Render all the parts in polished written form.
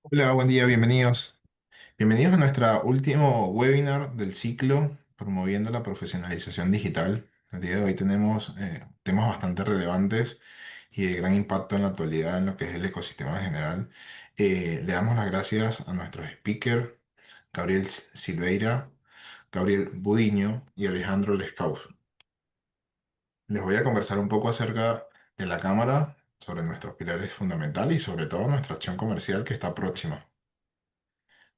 Hola, buen día, bienvenidos. Bienvenidos a nuestro último webinar del ciclo promoviendo la profesionalización digital. El día de hoy tenemos temas bastante relevantes y de gran impacto en la actualidad en lo que es el ecosistema en general. Le damos las gracias a nuestros speakers, Gabriel Silveira, Gabriel Budiño y Alejandro Lescaus. Les voy a conversar un poco acerca de la cámara, sobre nuestros pilares fundamentales y sobre todo nuestra acción comercial que está próxima.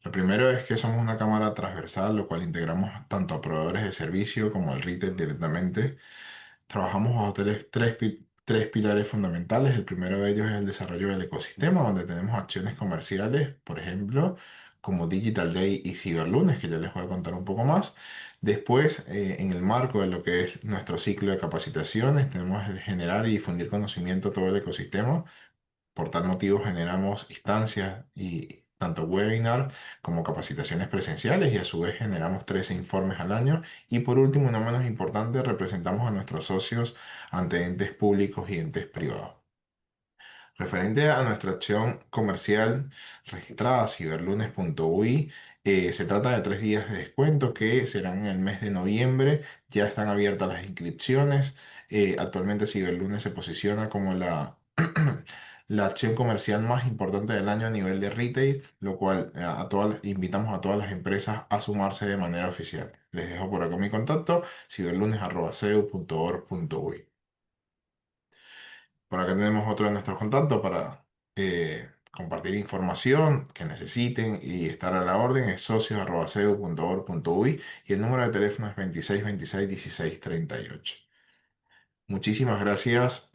Lo primero es que somos una cámara transversal, lo cual integramos tanto a proveedores de servicio como al retail directamente. Trabajamos bajo tres pilares fundamentales. El primero de ellos es el desarrollo del ecosistema, donde tenemos acciones comerciales, por ejemplo, como Digital Day y Ciberlunes, que ya les voy a contar un poco más. Después, en el marco de lo que es nuestro ciclo de capacitaciones, tenemos el generar y difundir conocimiento a todo el ecosistema. Por tal motivo generamos instancias y tanto webinar como capacitaciones presenciales y a su vez generamos 13 informes al año. Y por último, y no menos importante, representamos a nuestros socios ante entes públicos y entes privados. Referente a nuestra acción comercial registrada ciberlunes.ui, se trata de 3 días de descuento que serán en el mes de noviembre. Ya están abiertas las inscripciones. Actualmente Ciberlunes se posiciona como la acción comercial más importante del año a nivel de retail, lo cual invitamos a todas las empresas a sumarse de manera oficial. Les dejo por acá mi contacto, ciberlunes@ceu.org.uy. Por acá tenemos otro de nuestros contactos para compartir información que necesiten y estar a la orden. Es socios@ceu.org.uy y el número de teléfono es 26 26 16 38. Muchísimas gracias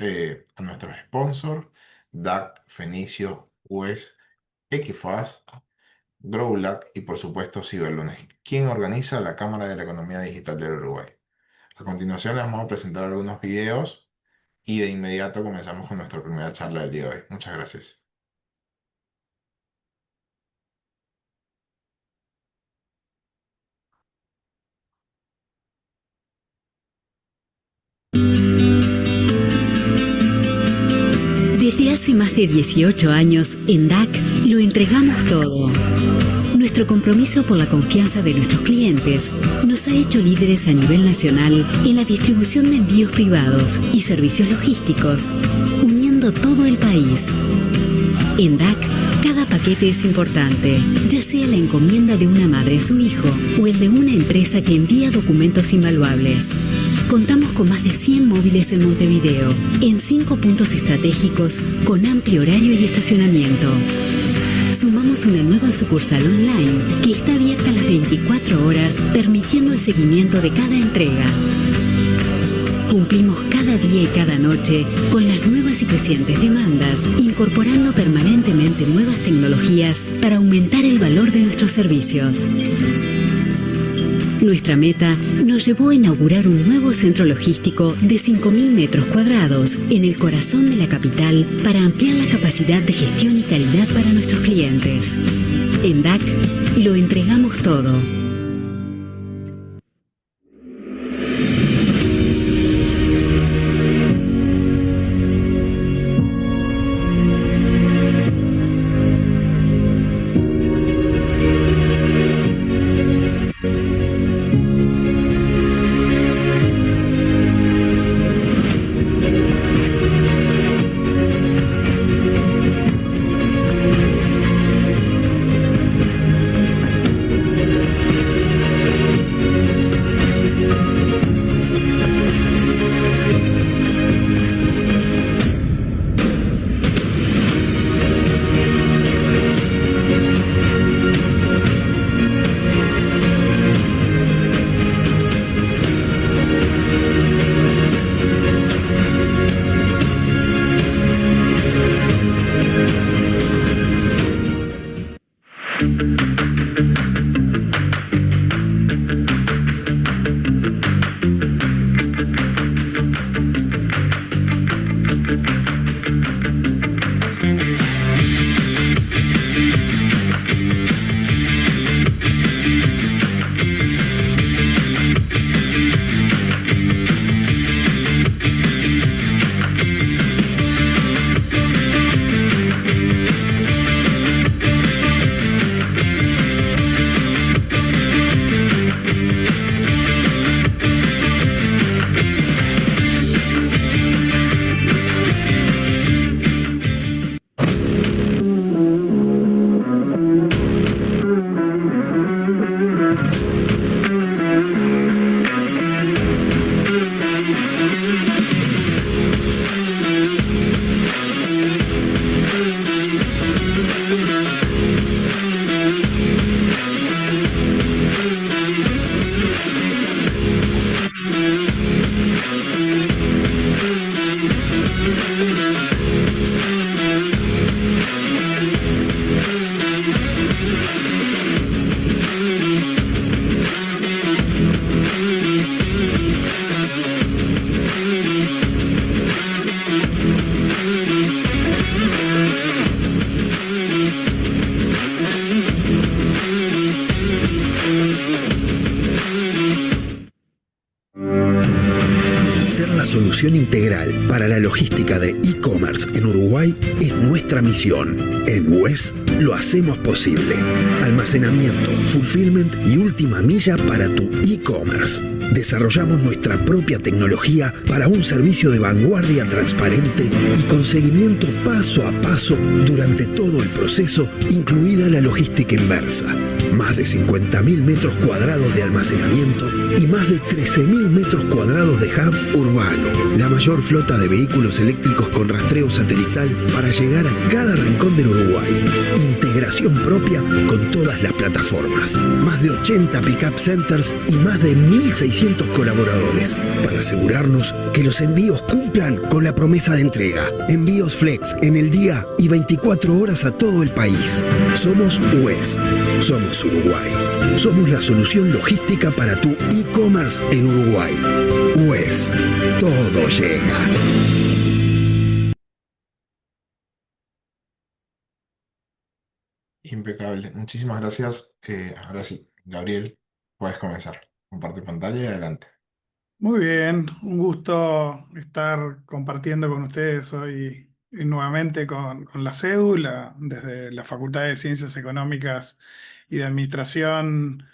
a nuestros sponsors, DAC, Fenicio, UES, Equifaz, Growlac y por supuesto Ciberlunes, quien organiza la Cámara de la Economía Digital del Uruguay. A continuación les vamos a presentar algunos videos y de inmediato comenzamos con nuestra primera charla del día de hoy. Muchas gracias. Desde hace más de 18 años, en DAC lo entregamos todo. Nuestro compromiso por la confianza de nuestros clientes nos ha hecho líderes a nivel nacional en la distribución de envíos privados y servicios logísticos, uniendo todo el país. En DAC, cada paquete es importante, ya sea la encomienda de una madre a su hijo o el de una empresa que envía documentos invaluables. Contamos con más de 100 móviles en Montevideo, en 5 puntos estratégicos con amplio horario y estacionamiento. Sumamos una nueva sucursal online que está abierta las 24 horas, permitiendo el seguimiento de cada entrega. Cumplimos cada día y cada noche con las nuevas y crecientes demandas, incorporando permanentemente nuevas tecnologías para aumentar el valor de nuestros servicios. Nuestra meta nos llevó a inaugurar un nuevo centro logístico de 5.000 metros cuadrados en el corazón de la capital para ampliar la capacidad de gestión y calidad para nuestros clientes. En DAC lo entregamos todo. solución integral para la logística de e-commerce en Uruguay es nuestra misión. En UES lo hacemos posible. Almacenamiento, fulfillment y última milla para tu e-commerce. Desarrollamos nuestra propia tecnología para un servicio de vanguardia transparente y con seguimiento paso a paso durante todo el proceso, incluida la logística inversa. Más de 50.000 metros cuadrados de almacenamiento y más de 13.000 metros cuadrados de hub urbano. La mayor flota de vehículos eléctricos con rastreo satelital para llegar a cada rincón del Uruguay. Integración propia con todas las plataformas. Más de 80 pick-up centers y más de 1.600 colaboradores para asegurarnos que los envíos cumplan con la promesa de entrega. Envíos flex en el día y 24 horas a todo el país. Somos UES. Somos Uruguay. Somos la solución logística para tu e-commerce en Uruguay. UES. Todo llega. Impecable. Muchísimas gracias. Ahora sí, Gabriel, puedes comenzar. Comparte pantalla y adelante. Muy bien, un gusto estar compartiendo con ustedes hoy nuevamente con la cédula desde la Facultad de Ciencias Económicas y de Administración.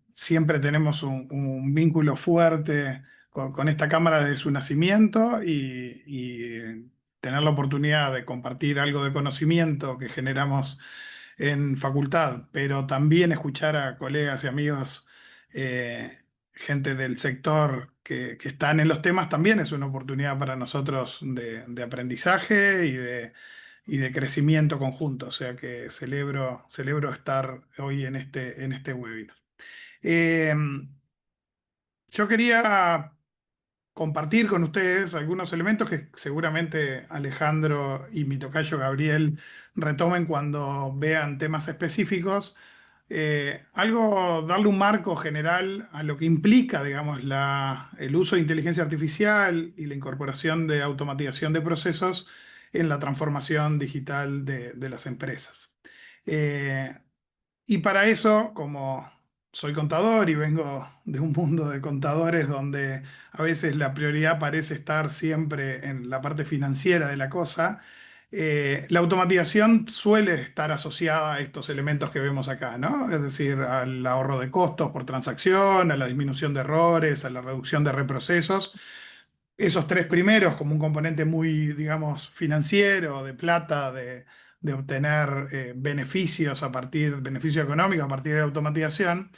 Siempre tenemos un vínculo fuerte con esta cámara desde su nacimiento y tener la oportunidad de compartir algo de conocimiento que generamos en facultad, pero también escuchar a colegas y amigos. Gente del sector que están en los temas, también es una oportunidad para nosotros de aprendizaje y de crecimiento conjunto. O sea que celebro estar hoy en este webinar. Eh, yo quería compartir con ustedes algunos elementos que seguramente Alejandro y mi tocayo Gabriel retomen cuando vean temas específicos. Darle un marco general a lo que implica, digamos, el uso de inteligencia artificial y la incorporación de automatización de procesos en la transformación digital de las empresas. Eh, y para eso, como soy contador y vengo de un mundo de contadores donde a veces la prioridad parece estar siempre en la parte financiera de la cosa, la automatización suele estar asociada a estos elementos que vemos acá, ¿no? Es decir, al ahorro de costos por transacción, a la disminución de errores, a la reducción de reprocesos. Esos tres primeros como un componente muy, digamos, financiero, de plata, de obtener beneficio económico a partir de la automatización.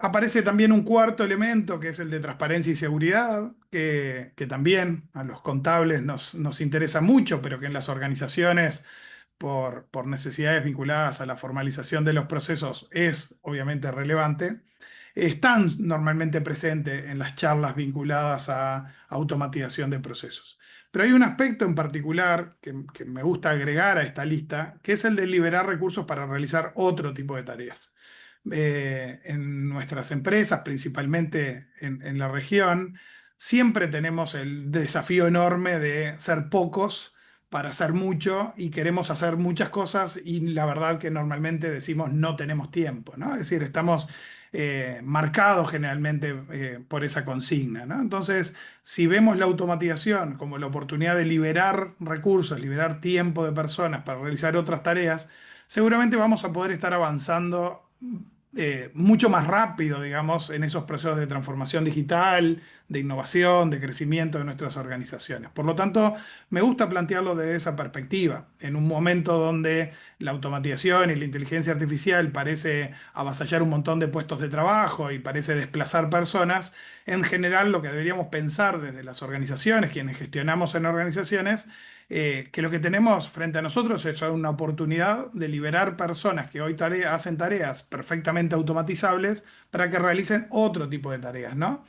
Aparece también un cuarto elemento que es el de transparencia y seguridad, que también a los contables nos interesa mucho, pero que en las organizaciones, por necesidades vinculadas a la formalización de los procesos, es obviamente relevante. Están normalmente presentes en las charlas vinculadas a automatización de procesos. Pero hay un aspecto en particular que me gusta agregar a esta lista, que es el de liberar recursos para realizar otro tipo de tareas. En nuestras empresas, principalmente en la región, siempre tenemos el desafío enorme de ser pocos para hacer mucho y queremos hacer muchas cosas y la verdad que normalmente decimos no tenemos tiempo, ¿no? Es decir, estamos marcados generalmente por esa consigna, ¿no? Entonces, si vemos la automatización como la oportunidad de liberar recursos, liberar tiempo de personas para realizar otras tareas, seguramente vamos a poder estar avanzando mucho más rápido, digamos, en esos procesos de transformación digital, de innovación, de crecimiento de nuestras organizaciones. Por lo tanto, me gusta plantearlo desde esa perspectiva. En un momento donde la automatización y la inteligencia artificial parece avasallar un montón de puestos de trabajo y parece desplazar personas, en general lo que deberíamos pensar desde las organizaciones, quienes gestionamos en organizaciones, que lo que tenemos frente a nosotros es una oportunidad de liberar personas que hoy hacen tareas perfectamente automatizables para que realicen otro tipo de tareas, ¿no?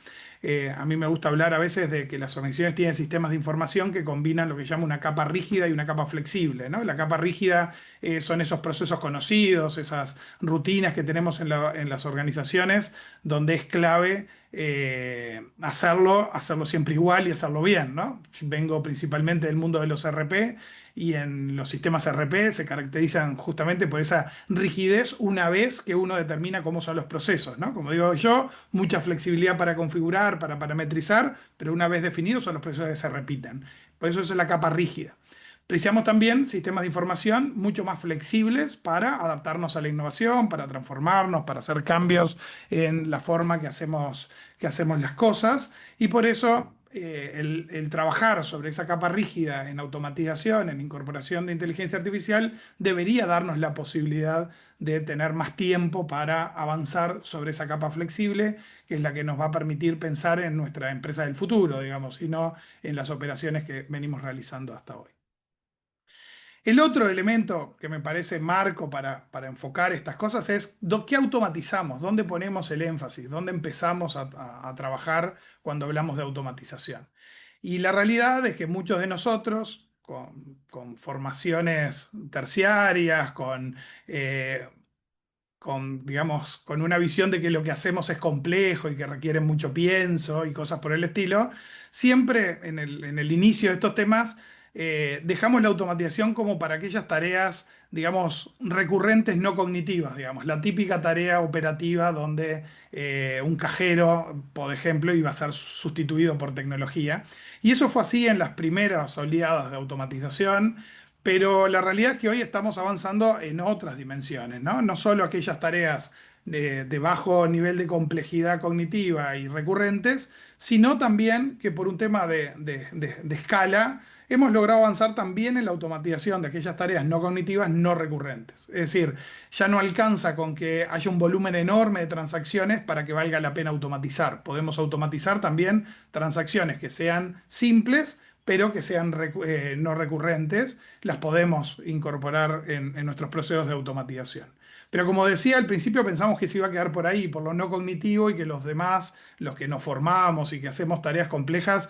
A mí me gusta hablar a veces de que las organizaciones tienen sistemas de información que combinan lo que llama una capa rígida y una capa flexible, ¿no? La capa rígida son esos procesos conocidos, esas rutinas que tenemos en las organizaciones, donde es clave hacerlo siempre igual y hacerlo bien, ¿no? Vengo principalmente del mundo de los RP y en los sistemas RP se caracterizan justamente por esa rigidez una vez que uno determina cómo son los procesos, ¿no? Como digo yo, mucha flexibilidad para configurar, para parametrizar, pero una vez definidos son los procesos que se repiten. Por eso es la capa rígida. Precisamos también sistemas de información mucho más flexibles para adaptarnos a la innovación, para transformarnos, para hacer cambios en la forma que hacemos las cosas. Y por eso el trabajar sobre esa capa rígida en automatización, en incorporación de inteligencia artificial, debería darnos la posibilidad de tener más tiempo para avanzar sobre esa capa flexible, que es la que nos va a permitir pensar en nuestra empresa del futuro, digamos, y no en las operaciones que venimos realizando hasta hoy. El otro elemento que me parece marco para enfocar estas cosas es qué automatizamos, dónde ponemos el énfasis, dónde empezamos a trabajar cuando hablamos de automatización. Y la realidad es que muchos de nosotros, con formaciones terciarias, digamos, con una visión de que lo que hacemos es complejo y que requiere mucho pienso y cosas por el estilo, siempre en el inicio de estos temas dejamos la automatización como para aquellas tareas, digamos, recurrentes no cognitivas, digamos, la típica tarea operativa donde un cajero, por ejemplo, iba a ser sustituido por tecnología. Y eso fue así en las primeras oleadas de automatización. Pero la realidad es que hoy estamos avanzando en otras dimensiones, ¿no? No solo aquellas tareas de bajo nivel de complejidad cognitiva y recurrentes, sino también que por un tema de escala hemos logrado avanzar también en la automatización de aquellas tareas no cognitivas no recurrentes. Es decir, ya no alcanza con que haya un volumen enorme de transacciones para que valga la pena automatizar. Podemos automatizar también transacciones que sean simples, pero que sean no recurrentes, las podemos incorporar en nuestros procesos de automatización. Pero como decía, al principio pensamos que se iba a quedar por ahí, por lo no cognitivo, y que los demás, los que nos formamos y que hacemos tareas complejas,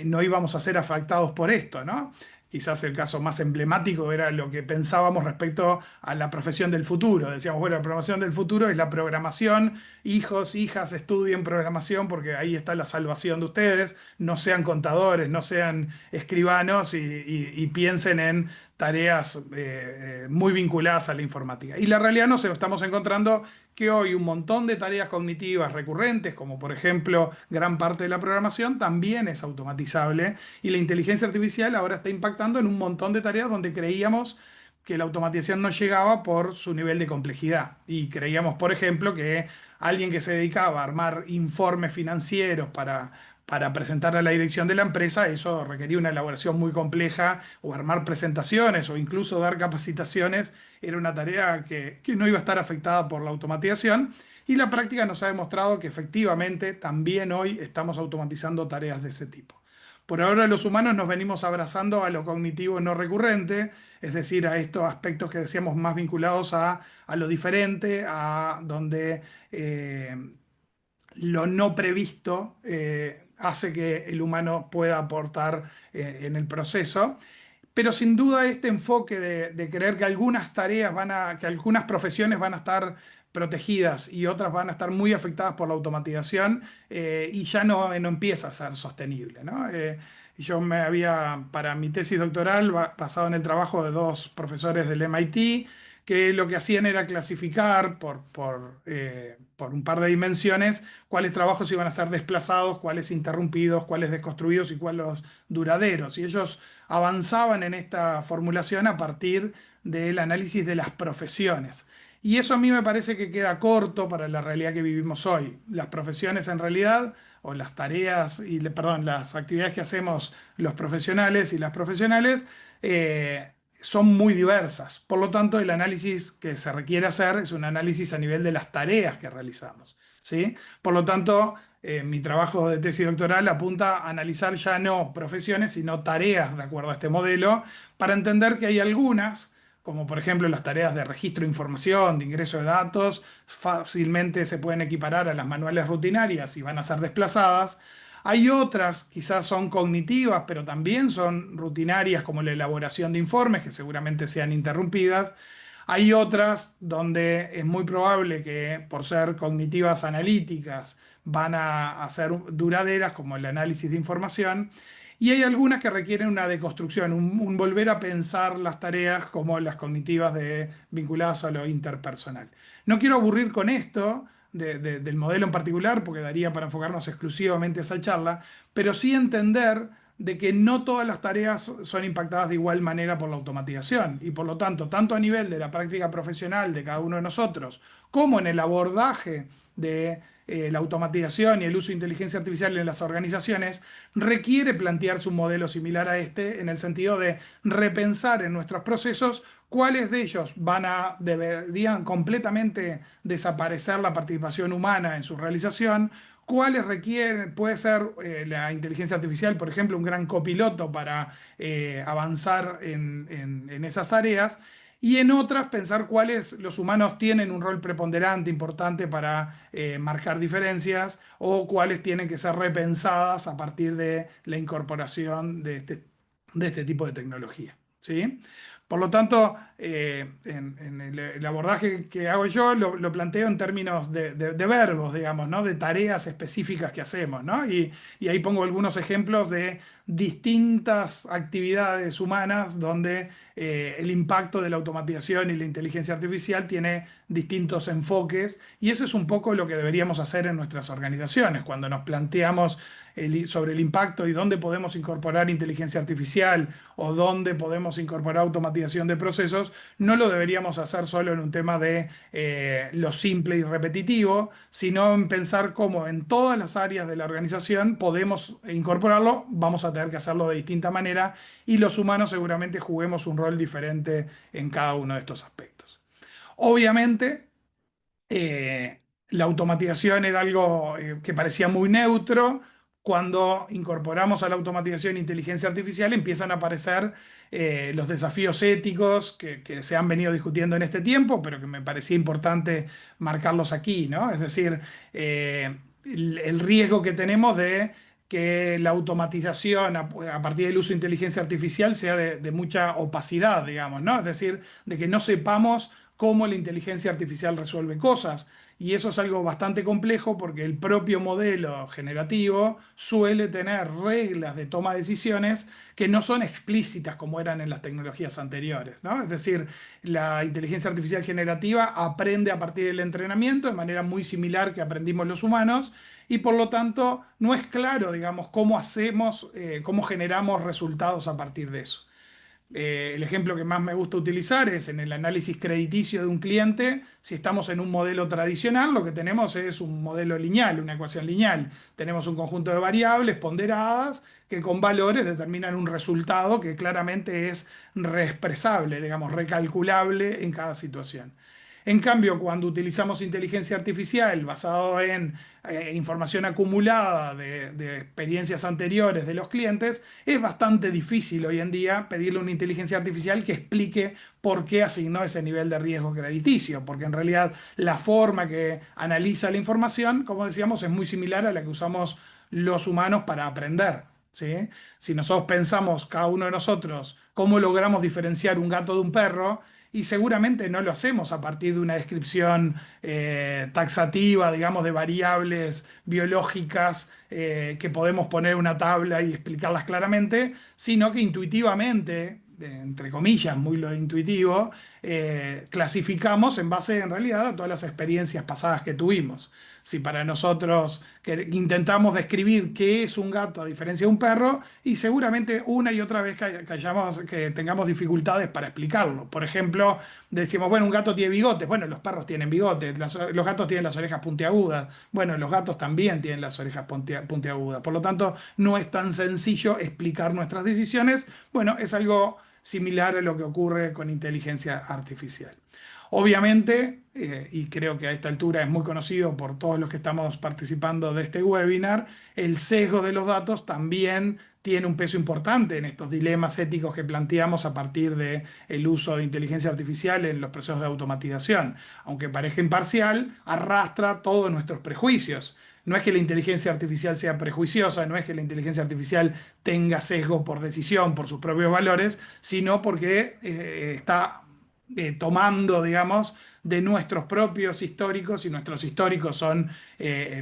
no íbamos a ser afectados por esto, ¿no? Quizás el caso más emblemático era lo que pensábamos respecto a la profesión del futuro. Decíamos, bueno, la programación del futuro es la programación. Hijos, hijas, estudien programación porque ahí está la salvación de ustedes. No sean contadores, no sean escribanos y piensen en tareas muy vinculadas a la informática. Y la realidad nos estamos encontrando que hoy un montón de tareas cognitivas recurrentes, como por ejemplo gran parte de la programación, también es automatizable y la inteligencia artificial ahora está impactando en un montón de tareas donde creíamos que la automatización no llegaba por su nivel de complejidad. Y creíamos, por ejemplo, que alguien que se dedicaba a armar informes financieros para presentar a la dirección de la empresa, eso requería una elaboración muy compleja, o armar presentaciones o incluso dar capacitaciones, era una tarea que no iba a estar afectada por la automatización. Y la práctica nos ha demostrado que efectivamente también hoy estamos automatizando tareas de ese tipo. Por ahora los humanos nos venimos abrazando a lo cognitivo no recurrente, es decir, a estos aspectos que decíamos más vinculados a lo diferente, a donde lo no previsto hace que el humano pueda aportar en el proceso. Pero sin duda este enfoque de creer que algunas tareas que algunas profesiones van a estar protegidas y otras van a estar muy afectadas por la automatización y ya no empieza a ser sostenible, ¿no? Yo para mi tesis doctoral, basado en el trabajo de dos profesores del MIT, que lo que hacían era clasificar por un par de dimensiones cuáles trabajos iban a ser desplazados, cuáles interrumpidos, cuáles desconstruidos y cuáles duraderos. Y ellos avanzaban en esta formulación a partir del análisis de las profesiones. Y eso a mí me parece que queda corto para la realidad que vivimos hoy. Las profesiones en realidad, o las tareas, perdón, las actividades que hacemos los profesionales y las profesionales, son muy diversas. Por lo tanto, el análisis que se requiere hacer es un análisis a nivel de las tareas que realizamos, ¿sí? Por lo tanto, mi trabajo de tesis doctoral apunta a analizar ya no profesiones, sino tareas de acuerdo a este modelo, para entender que hay algunas, como por ejemplo las tareas de registro de información, de ingreso de datos, fácilmente se pueden equiparar a las manuales rutinarias y van a ser desplazadas. Hay otras, quizás son cognitivas, pero también son rutinarias, como la elaboración de informes, que seguramente sean interrumpidas. Hay otras donde es muy probable que, por ser cognitivas analíticas, van a ser duraderas, como el análisis de información. Y hay algunas que requieren una deconstrucción, un volver a pensar las tareas como las cognitivas vinculadas a lo interpersonal. No quiero aburrir con esto del modelo en particular, porque daría para enfocarnos exclusivamente a esa charla, pero sí entender de que no todas las tareas son impactadas de igual manera por la automatización y por lo tanto, tanto a nivel de la práctica profesional de cada uno de nosotros, como en el abordaje de la automatización y el uso de inteligencia artificial en las organizaciones, requiere plantearse un modelo similar a este en el sentido de repensar en nuestros procesos cuáles de ellos deberían completamente desaparecer la participación humana en su realización, cuáles requieren, puede ser la inteligencia artificial, por ejemplo, un gran copiloto para avanzar en esas tareas, y en otras pensar cuáles los humanos tienen un rol preponderante, importante para marcar diferencias, o cuáles tienen que ser repensadas a partir de la incorporación de este tipo de tecnología. ¿Sí? Por lo tanto, en el abordaje que hago yo lo planteo en términos de verbos, digamos, ¿no? De tareas específicas que hacemos, ¿no? Y ahí pongo algunos ejemplos de distintas actividades humanas donde el impacto de la automatización y la inteligencia artificial tiene distintos enfoques, y eso es un poco lo que deberíamos hacer en nuestras organizaciones cuando nos planteamos sobre el impacto y dónde podemos incorporar inteligencia artificial o dónde podemos incorporar automatización de procesos. No lo deberíamos hacer solo en un tema de lo simple y repetitivo, sino en pensar cómo en todas las áreas de la organización podemos incorporarlo. Vamos a tener que hacerlo de distinta manera, y los humanos seguramente juguemos un rol diferente en cada uno de estos aspectos. Obviamente, la automatización era algo que parecía muy neutro. Cuando incorporamos a la automatización inteligencia artificial, empiezan a aparecer los desafíos éticos que se han venido discutiendo en este tiempo, pero que me parecía importante marcarlos aquí, ¿no? Es decir, el riesgo que tenemos de que la automatización a partir del uso de inteligencia artificial sea de mucha opacidad, digamos, ¿no? Es decir, de que no sepamos cómo la inteligencia artificial resuelve cosas. Y eso es algo bastante complejo porque el propio modelo generativo suele tener reglas de toma de decisiones que no son explícitas como eran en las tecnologías anteriores, ¿no? Es decir, la inteligencia artificial generativa aprende a partir del entrenamiento de manera muy similar que aprendimos los humanos, y por lo tanto no es claro, digamos, cómo hacemos, cómo generamos resultados a partir de eso. El ejemplo que más me gusta utilizar es en el análisis crediticio de un cliente. Si estamos en un modelo tradicional, lo que tenemos es un modelo lineal, una ecuación lineal. Tenemos un conjunto de variables ponderadas que con valores determinan un resultado que claramente es reexpresable, digamos, recalculable en cada situación. En cambio, cuando utilizamos inteligencia artificial basado en información acumulada de experiencias anteriores de los clientes, es bastante difícil hoy en día pedirle a una inteligencia artificial que explique por qué asignó ese nivel de riesgo crediticio, porque en realidad la forma que analiza la información, como decíamos, es muy similar a la que usamos los humanos para aprender. ¿Sí? Si nosotros pensamos, cada uno de nosotros, cómo logramos diferenciar un gato de un perro, y seguramente no lo hacemos a partir de una descripción taxativa, digamos, de variables biológicas que podemos poner en una tabla y explicarlas claramente, sino que intuitivamente, entre comillas, muy lo intuitivo, clasificamos en base en realidad a todas las experiencias pasadas que tuvimos. Si para nosotros que intentamos describir qué es un gato a diferencia de un perro, y seguramente una y otra vez que tengamos dificultades para explicarlo. Por ejemplo, decimos, bueno, un gato tiene bigotes. Bueno, los perros tienen bigotes. Los gatos tienen las orejas puntiagudas. Bueno, los gatos también tienen las orejas puntiagudas. Por lo tanto, no es tan sencillo explicar nuestras decisiones. Bueno, es algo similar a lo que ocurre con inteligencia artificial. Obviamente, y creo que a esta altura es muy conocido por todos los que estamos participando de este webinar, el sesgo de los datos también tiene un peso importante en estos dilemas éticos que planteamos a partir del uso de inteligencia artificial en los procesos de automatización. Aunque parezca imparcial, arrastra todos nuestros prejuicios. No es que la inteligencia artificial sea prejuiciosa, no es que la inteligencia artificial tenga sesgo por decisión, por sus propios valores, sino porque está tomando, digamos, de nuestros propios históricos, y nuestros históricos son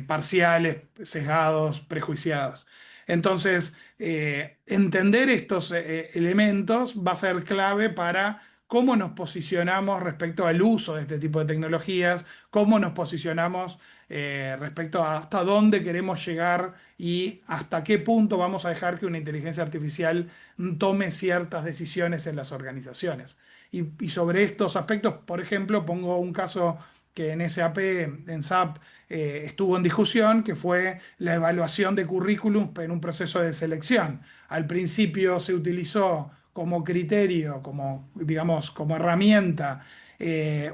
parciales, sesgados, prejuiciados. Entonces, entender estos elementos va a ser clave para cómo nos posicionamos respecto al uso de este tipo de tecnologías, cómo nos posicionamos respecto a hasta dónde queremos llegar y hasta qué punto vamos a dejar que una inteligencia artificial tome ciertas decisiones en las organizaciones. Y sobre estos aspectos, por ejemplo, pongo un caso que en SAP, en SAP, estuvo en discusión, que fue la evaluación de currículums en un proceso de selección. Al principio se utilizó como criterio, como, digamos, como herramienta,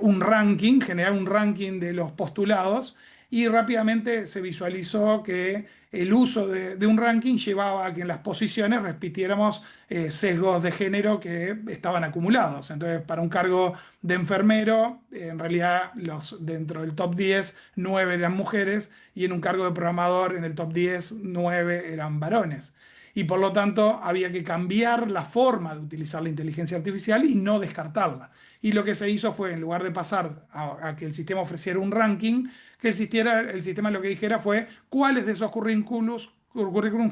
un ranking, generar un ranking de los postulados, y rápidamente se visualizó que el uso de un ranking llevaba a que en las posiciones repitiéramos sesgos de género que estaban acumulados. Entonces, para un cargo de enfermero, en realidad dentro del top 10, 9 eran mujeres, y en un cargo de programador, en el top 10, 9 eran varones. Y por lo tanto, había que cambiar la forma de utilizar la inteligencia artificial y no descartarla. Y lo que se hizo fue, en lugar de pasar a que el sistema ofreciera un ranking, que el sistema lo que dijera fue cuáles de esos currículums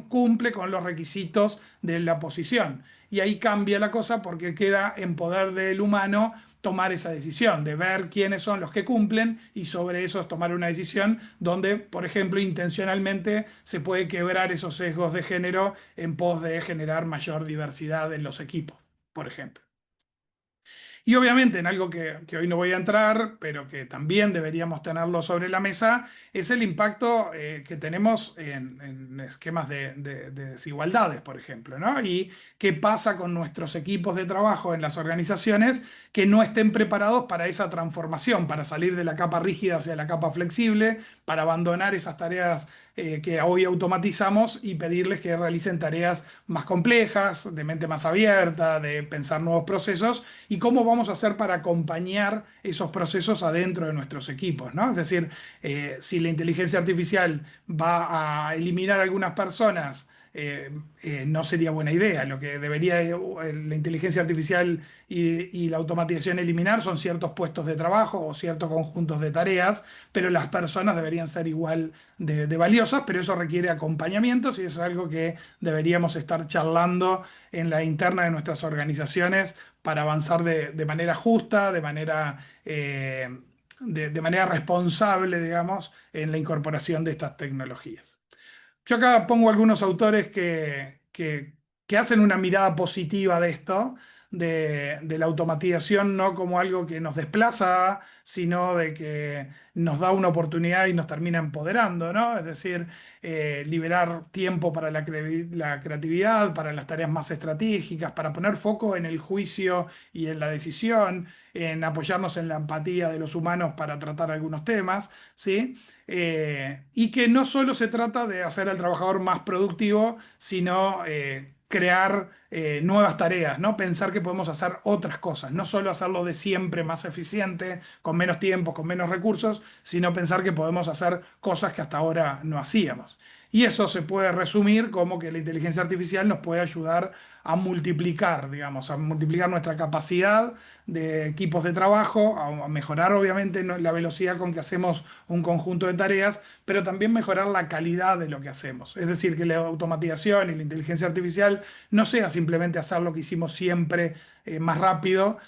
cumple con los requisitos de la posición. Y ahí cambia la cosa porque queda en poder del humano tomar esa decisión, de ver quiénes son los que cumplen y sobre eso tomar una decisión donde, por ejemplo, intencionalmente se puede quebrar esos sesgos de género en pos de generar mayor diversidad en los equipos, por ejemplo. Y obviamente en algo que hoy no voy a entrar, pero que también deberíamos tenerlo sobre la mesa, es el impacto que tenemos en esquemas de desigualdades, por ejemplo, ¿no? Y qué pasa con nuestros equipos de trabajo en las organizaciones que no estén preparados para esa transformación, para salir de la capa rígida hacia la capa flexible, para abandonar esas tareas que hoy automatizamos y pedirles que realicen tareas más complejas, de mente más abierta, de pensar nuevos procesos y cómo vamos a hacer para acompañar esos procesos adentro de nuestros equipos, ¿no? Es decir, si la inteligencia artificial va a eliminar a algunas personas, no sería buena idea. Lo que debería la inteligencia artificial y la automatización eliminar son ciertos puestos de trabajo o ciertos conjuntos de tareas, pero las personas deberían ser igual de valiosas, pero eso requiere acompañamientos y es algo que deberíamos estar charlando en la interna de nuestras organizaciones para avanzar de manera justa, de manera responsable, digamos, en la incorporación de estas tecnologías. Yo acá pongo algunos autores que hacen una mirada positiva de esto, de la automatización, no como algo que nos desplaza, sino de que nos da una oportunidad y nos termina empoderando, ¿no? Es decir, liberar tiempo para la creatividad, para las tareas más estratégicas, para poner foco en el juicio y en la decisión, en apoyarnos en la empatía de los humanos para tratar algunos temas, ¿sí? Y que no solo se trata de hacer al trabajador más productivo, sino crear nuevas tareas, ¿no? Pensar que podemos hacer otras cosas, no solo hacerlo de siempre más eficiente, con menos tiempo, con menos recursos, sino pensar que podemos hacer cosas que hasta ahora no hacíamos. Y eso se puede resumir como que la inteligencia artificial nos puede ayudar a multiplicar, digamos, a multiplicar nuestra capacidad de equipos de trabajo, a mejorar obviamente la velocidad con que hacemos un conjunto de tareas, pero también mejorar la calidad de lo que hacemos. Es decir, que la automatización y la inteligencia artificial no sea simplemente hacer lo que hicimos siempre más rápido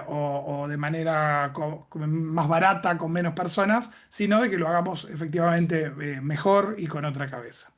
o de manera más barata, con menos personas, sino de que lo hagamos efectivamente mejor y con otra cabeza.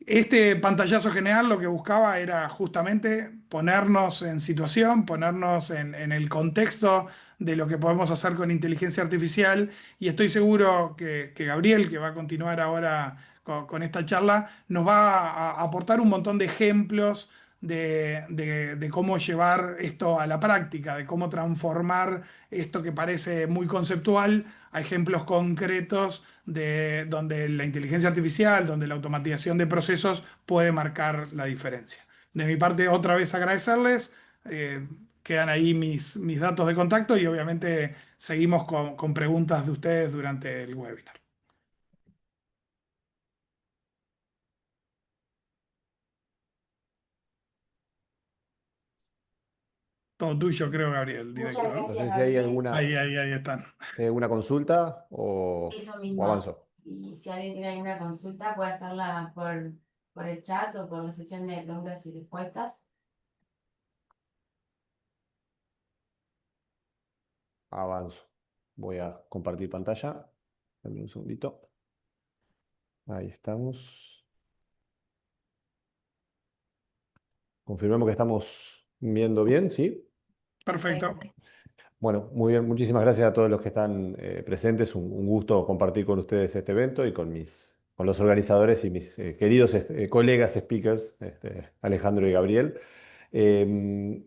Este pantallazo general lo que buscaba era justamente ponernos en situación, ponernos en el contexto de lo que podemos hacer con inteligencia artificial y estoy seguro que Gabriel, que va a continuar ahora con esta charla, nos va a aportar un montón de ejemplos de cómo llevar esto a la práctica, de cómo transformar esto que parece muy conceptual a ejemplos concretos de donde la inteligencia artificial, donde la automatización de procesos puede marcar la diferencia. De mi parte, otra vez agradecerles. Quedan ahí mis datos de contacto y obviamente seguimos con preguntas de ustedes durante el webinar. Todo tuyo, creo, Gabriel, Muchas directo, ¿no? No gracias, sé si hay Gabriel. alguna, Ahí están. si hay alguna consulta Eso o mismo. avanzo. Si alguien tiene alguna consulta, puede hacerla por por el chat o por la sección de preguntas y respuestas. Avanzo. Voy a compartir pantalla. Dame un segundito. Ahí estamos. Confirmemos que estamos viendo bien, ¿sí? Perfecto. Bueno, muy bien. Muchísimas gracias a todos los que están presentes. Un gusto compartir con ustedes este evento y con los organizadores y mis queridos colegas speakers, Alejandro y Gabriel. Em,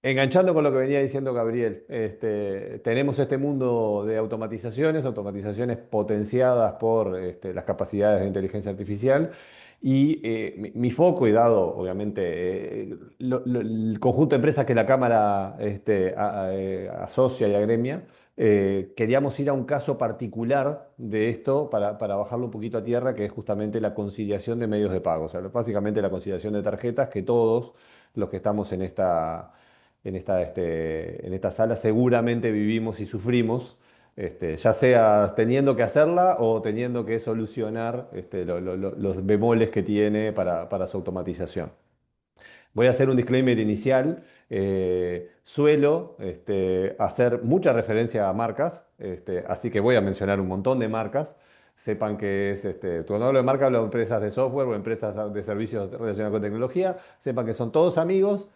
Enganchando con lo que venía diciendo Gabriel, tenemos este mundo de automatizaciones potenciadas por las capacidades de inteligencia artificial y mi foco, y dado obviamente el conjunto de empresas que la Cámara asocia y agremia, queríamos ir a un caso particular de esto para bajarlo un poquito a tierra, que es justamente la conciliación de medios de pago, o sea, básicamente la conciliación de tarjetas que todos los que estamos en esta sala seguramente vivimos y sufrimos, ya sea teniendo que hacerla o teniendo que solucionar los bemoles que tiene para su automatización. Voy a hacer un disclaimer inicial. Suelo hacer mucha referencia a marcas, así que voy a mencionar un montón de marcas. Sepan que es, cuando hablo de marca, hablo de empresas de software o empresas de servicios relacionados con tecnología. Sepan que son todos amigos,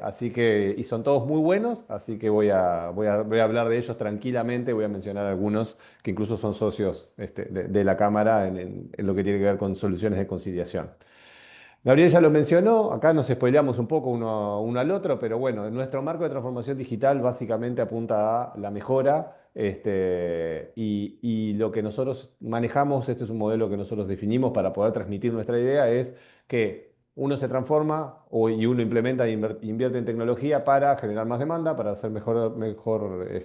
así que, y son todos muy buenos, así que voy a hablar de ellos tranquilamente. Voy a mencionar algunos que incluso son socios de la Cámara en lo que tiene que ver con soluciones de conciliación. Gabriel ya lo mencionó, acá nos spoileamos un poco uno al otro, pero bueno, nuestro marco de transformación digital básicamente apunta a la mejora, y lo que nosotros manejamos, este es un modelo que nosotros definimos para poder transmitir nuestra idea, es que uno se transforma y uno implementa e invierte en tecnología para generar más demanda, para hacer mejor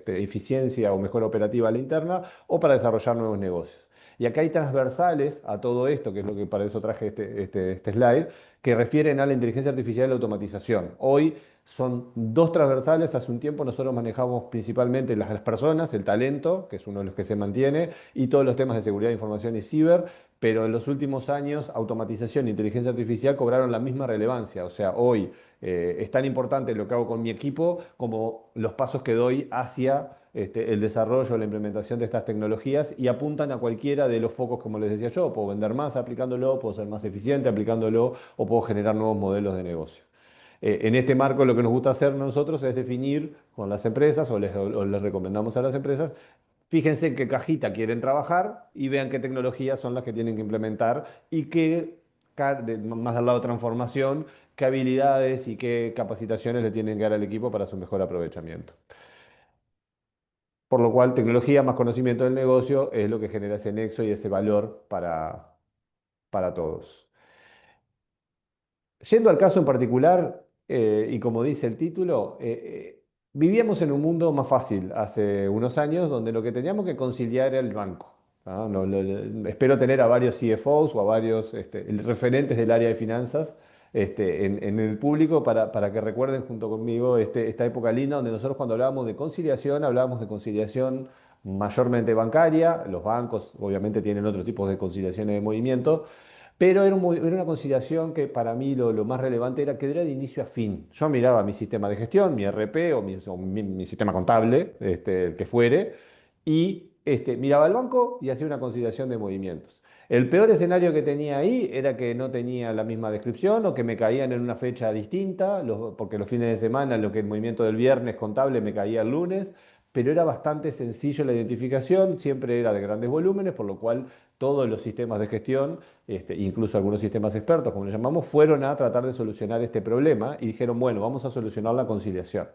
eficiencia o mejor operativa a la interna o para desarrollar nuevos negocios. Y acá hay transversales a todo esto, que es lo que para eso traje este slide, que refieren a la inteligencia artificial y la automatización. Hoy son dos transversales. Hace un tiempo nosotros manejamos principalmente las personas, el talento, que es uno de los que se mantiene, y todos los temas de seguridad de información y ciber, pero en los últimos años automatización e inteligencia artificial cobraron la misma relevancia. O sea, hoy es tan importante lo que hago con mi equipo como los pasos que doy hacia el desarrollo, la implementación de estas tecnologías, y apuntan a cualquiera de los focos, como les decía yo. Puedo vender más aplicándolo, puedo ser más eficiente aplicándolo o puedo generar nuevos modelos de negocio. En este marco lo que nos gusta hacer nosotros es definir con las empresas o les recomendamos a las empresas, fíjense en qué cajita quieren trabajar y vean qué tecnologías son las que tienen que implementar y qué, más al lado de transformación, qué habilidades y qué capacitaciones le tienen que dar al equipo para su mejor aprovechamiento. Por lo cual, tecnología más conocimiento del negocio es lo que genera ese nexo y ese valor para todos. Yendo al caso en particular, y como dice el título, vivíamos en un mundo más fácil hace unos años donde lo que teníamos que conciliar era el banco. ¿Ah? Espero tener a varios CFOs o a varios referentes del área de finanzas en el público para que recuerden junto conmigo esta época linda donde nosotros, cuando hablábamos de conciliación mayormente bancaria. Los bancos obviamente tienen otro tipo de conciliaciones de movimiento, pero era una conciliación que para mí lo más relevante era que era de inicio a fin. Yo miraba mi sistema de gestión, mi RP o mi sistema contable, el que fuere, y miraba el banco y hacía una conciliación de movimientos. El peor escenario que tenía ahí era que no tenía la misma descripción o que me caían en una fecha distinta, porque los fines de semana, lo que el movimiento del viernes contable me caía el lunes, pero era bastante sencillo la identificación, siempre era de grandes volúmenes, por lo cual todos los sistemas de gestión, incluso algunos sistemas expertos, como le llamamos, fueron a tratar de solucionar este problema y dijeron, bueno, vamos a solucionar la conciliación.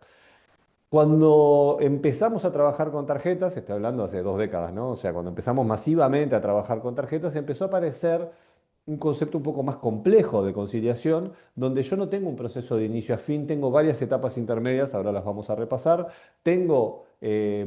Cuando empezamos a trabajar con tarjetas, estoy hablando hace 2 décadas, ¿no? O sea, cuando empezamos masivamente a trabajar con tarjetas, empezó a aparecer un concepto un poco más complejo de conciliación, donde yo no tengo un proceso de inicio a fin, tengo varias etapas intermedias, ahora las vamos a repasar, tengo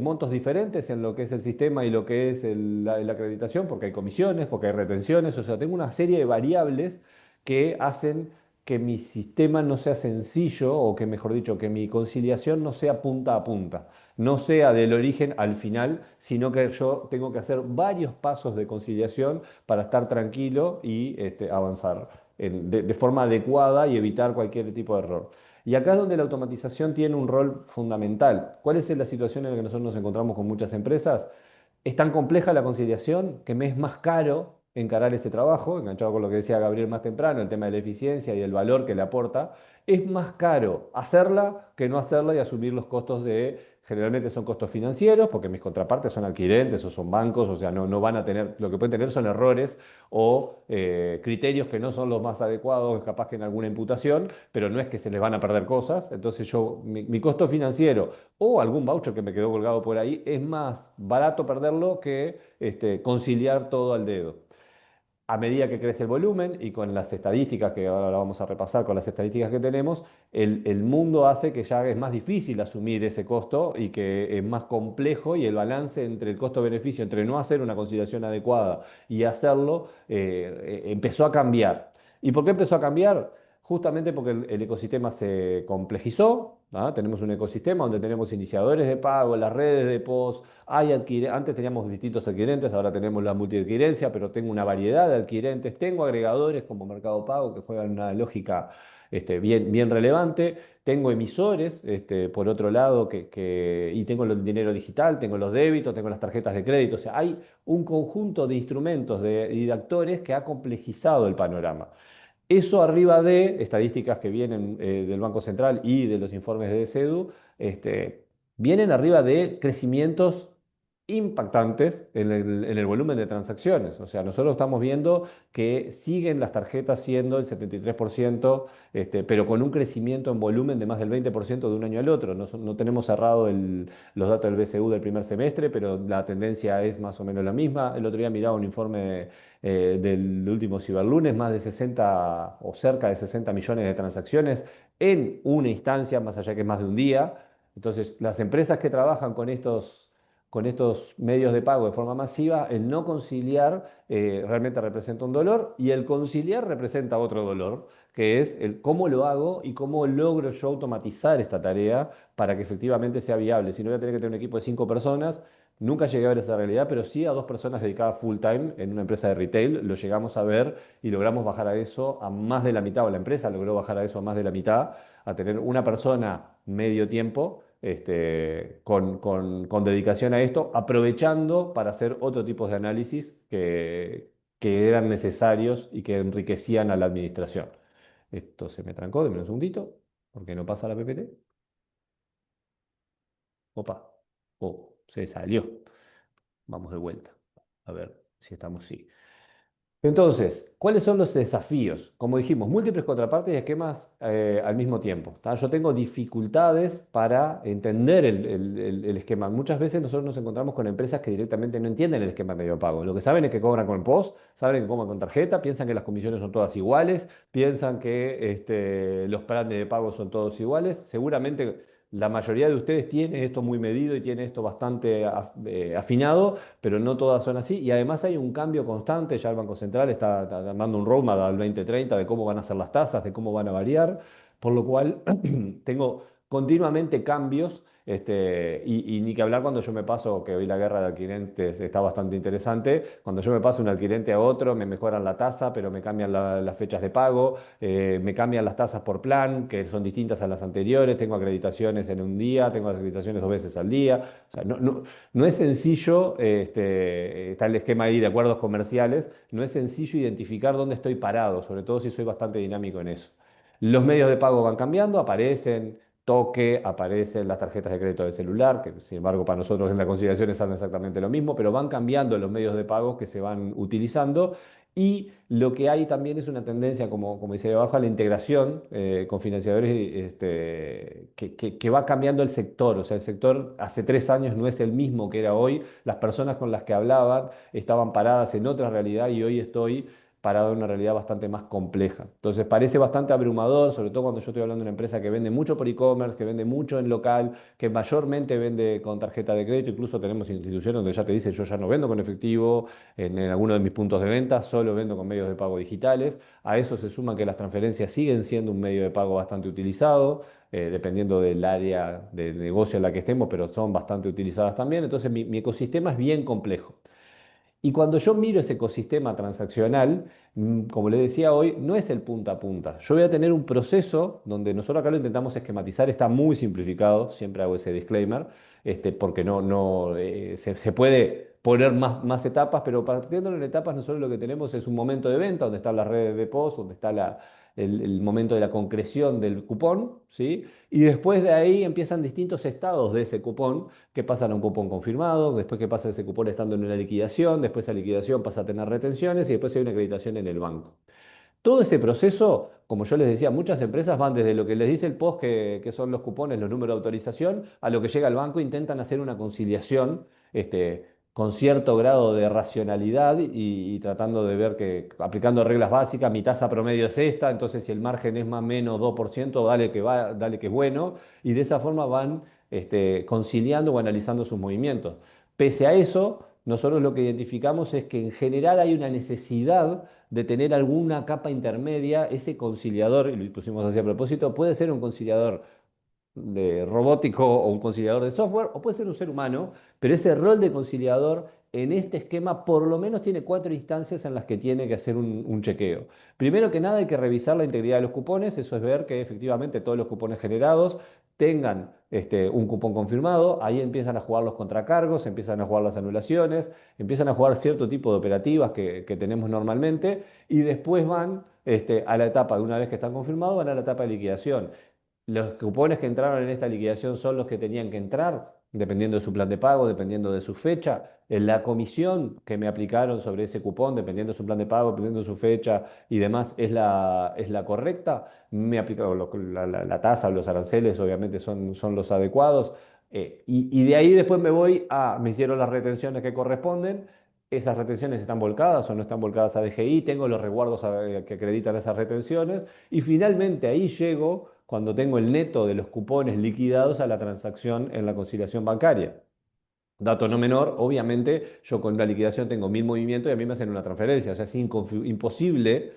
montos diferentes en lo que es el sistema y lo que es la acreditación, porque hay comisiones, porque hay retenciones, o sea, tengo una serie de variables que hacen que mi sistema no sea sencillo, o que mejor dicho, que mi conciliación no sea punta a punta, no sea del origen al final, sino que yo tengo que hacer varios pasos de conciliación para estar tranquilo y avanzar de forma adecuada y evitar cualquier tipo de error. Y acá es donde la automatización tiene un rol fundamental. ¿Cuál es la situación en la que nosotros nos encontramos con muchas empresas? Es tan compleja la conciliación que me es más caro encarar ese trabajo, enganchado con lo que decía Gabriel más temprano, el tema de la eficiencia y el valor que le aporta. Es más caro hacerla que no hacerla y asumir los costos generalmente son costos financieros, porque mis contrapartes son adquirentes o son bancos, o sea, no van a tener, lo que pueden tener son errores o criterios que no son los más adecuados, capaz que en alguna imputación, pero no es que se les van a perder cosas. Entonces mi costo financiero o algún voucher que me quedó colgado por ahí, es más barato perderlo que conciliar todo al dedo. A medida que crece el volumen y con las estadísticas, que ahora la vamos a repasar con las estadísticas que tenemos, el mundo hace que ya es más difícil asumir ese costo y que es más complejo, y el balance entre el costo-beneficio, entre no hacer una conciliación adecuada y hacerlo, empezó a cambiar. ¿Y por qué empezó a cambiar? Justamente porque el ecosistema se complejizó. ¿Ah? Tenemos un ecosistema donde tenemos iniciadores de pago, las redes de POS, antes teníamos distintos adquirentes, ahora tenemos la multiadquirencia, pero tengo una variedad de adquirentes, tengo agregadores como Mercado Pago que juegan una lógica bien relevante, tengo emisores, por otro lado, y tengo el dinero digital, tengo los débitos, tengo las tarjetas de crédito. O sea, hay un conjunto de instrumentos y de actores que ha complejizado el panorama. Eso arriba de estadísticas que vienen del Banco Central y de los informes de SEDU, vienen arriba de crecimientos impactantes en el volumen de transacciones. O sea, nosotros estamos viendo que siguen las tarjetas siendo el 73%, pero con un crecimiento en volumen de más del 20% de un año al otro. No tenemos cerrado los datos del BCU del primer semestre, pero la tendencia es más o menos la misma. El otro día miraba un informe del último Ciberlunes, más de 60 o cerca de 60 millones de transacciones en una instancia, más allá que es más de un día. Entonces, las empresas que trabajan con estos medios de pago de forma masiva, el no conciliar realmente representa un dolor, y el conciliar representa otro dolor, que es el cómo lo hago y cómo logro yo automatizar esta tarea para que efectivamente sea viable. Si no, voy a tener que tener un equipo de 5 personas. Nunca llegué a ver esa realidad, pero sí a 2 personas dedicadas full time en una empresa de retail. Lo llegamos a ver y logramos bajar a eso a más de la mitad, o la empresa logró bajar a eso a más de la mitad, a tener una persona medio tiempo, con dedicación a esto, aprovechando para hacer otro tipo de análisis que eran necesarios y que enriquecían a la administración. Esto se me trancó, denme un segundito, porque no pasa la PPT. Opa, se salió. Vamos de vuelta. A ver si estamos, sí. Entonces, ¿cuáles son los desafíos? Como dijimos, múltiples contrapartes y esquemas al mismo tiempo. ¿Tá? Yo tengo dificultades para entender el esquema. Muchas veces nosotros nos encontramos con empresas que directamente no entienden el esquema de medio pago. Lo que saben es que cobran con POS, saben que cobran con tarjeta, piensan que las comisiones son todas iguales, piensan que los planes de pago son todos iguales. Seguramente la mayoría de ustedes tiene esto muy medido y tiene esto bastante afinado, pero no todas son así. Y además hay un cambio constante. Ya el Banco Central está dando un roadmap al 2030 de cómo van a ser las tasas, de cómo van a variar, por lo cual tengo continuamente cambios. Y ni que hablar cuando yo me paso, que hoy la guerra de adquirentes está bastante interesante, cuando yo me paso un adquirente a otro, me mejoran la tasa, pero me cambian las fechas de pago, me cambian las tasas por plan, que son distintas a las anteriores, tengo acreditaciones en un día, tengo acreditaciones 2 veces al día. O sea, no es sencillo, está el esquema ahí de acuerdos comerciales, no es sencillo identificar dónde estoy parado, sobre todo si soy bastante dinámico en eso. Los medios de pago van cambiando, aparecen toque, aparecen las tarjetas de crédito del celular, que sin embargo para nosotros en la conciliación son exactamente lo mismo, pero van cambiando los medios de pago que se van utilizando. Y lo que hay también es una tendencia, como dice abajo, a la integración con financiadores, que va cambiando el sector. O sea, el sector hace 3 años no es el mismo que era hoy. Las personas con las que hablaban estaban paradas en otra realidad, y hoy estoy para una realidad bastante más compleja. Entonces parece bastante abrumador, sobre todo cuando yo estoy hablando de una empresa que vende mucho por e-commerce, que vende mucho en local, que mayormente vende con tarjeta de crédito. Incluso tenemos instituciones donde ya te dicen, yo ya no vendo con efectivo en alguno de mis puntos de venta, solo vendo con medios de pago digitales. A eso se suma que las transferencias siguen siendo un medio de pago bastante utilizado, dependiendo del área de negocio en la que estemos, pero son bastante utilizadas también. Entonces mi ecosistema es bien complejo. Y cuando yo miro ese ecosistema transaccional, como le decía hoy, no es el punta a punta. Yo voy a tener un proceso donde nosotros acá lo intentamos esquematizar, está muy simplificado, siempre hago ese disclaimer, porque se puede poner más etapas, pero partiendo en etapas nosotros lo que tenemos es un momento de venta, donde están las redes de post, donde está el momento de la concreción del cupón, ¿sí? Y después de ahí empiezan distintos estados de ese cupón que pasan a un cupón confirmado, después que pasa ese cupón estando en una liquidación, después esa liquidación pasa a tener retenciones y después hay una acreditación en el banco. Todo ese proceso, como yo les decía, muchas empresas van desde lo que les dice el POS, que son los cupones, los números de autorización, a lo que llega al banco, intentan hacer una conciliación con cierto grado de racionalidad y tratando de ver que, aplicando reglas básicas, mi tasa promedio es esta, entonces si el margen es más o menos 2%, dale que es bueno, y de esa forma van conciliando o analizando sus movimientos. Pese a eso, nosotros lo que identificamos es que en general hay una necesidad de tener alguna capa intermedia. Ese conciliador, y lo pusimos así a propósito, puede ser un conciliador de robótico o un conciliador de software, o puede ser un ser humano, pero ese rol de conciliador en este esquema por lo menos tiene 4 instancias en las que tiene que hacer un chequeo. Primero que nada hay que revisar la integridad de los cupones, eso es ver que efectivamente todos los cupones generados tengan un cupón confirmado. Ahí empiezan a jugar los contracargos, empiezan a jugar las anulaciones, empiezan a jugar cierto tipo de operativas que tenemos normalmente, y después van a la etapa, de una vez que están confirmados, van a la etapa de liquidación. Los cupones que entraron en esta liquidación son los que tenían que entrar, dependiendo de su plan de pago, dependiendo de su fecha. En la comisión que me aplicaron sobre ese cupón, dependiendo de su plan de pago, dependiendo de su fecha y demás, es la correcta. Me aplicaron la tasa, los aranceles, obviamente son los adecuados. Y de ahí después me hicieron las retenciones que corresponden. Esas retenciones están volcadas o no están volcadas a DGI, tengo los resguardos que acreditan esas retenciones, y finalmente ahí llego cuando tengo el neto de los cupones liquidados a la transacción en la conciliación bancaria. Dato no menor, obviamente yo con la liquidación tengo 1000 movimientos y a mí me hacen una transferencia, o sea, es imposible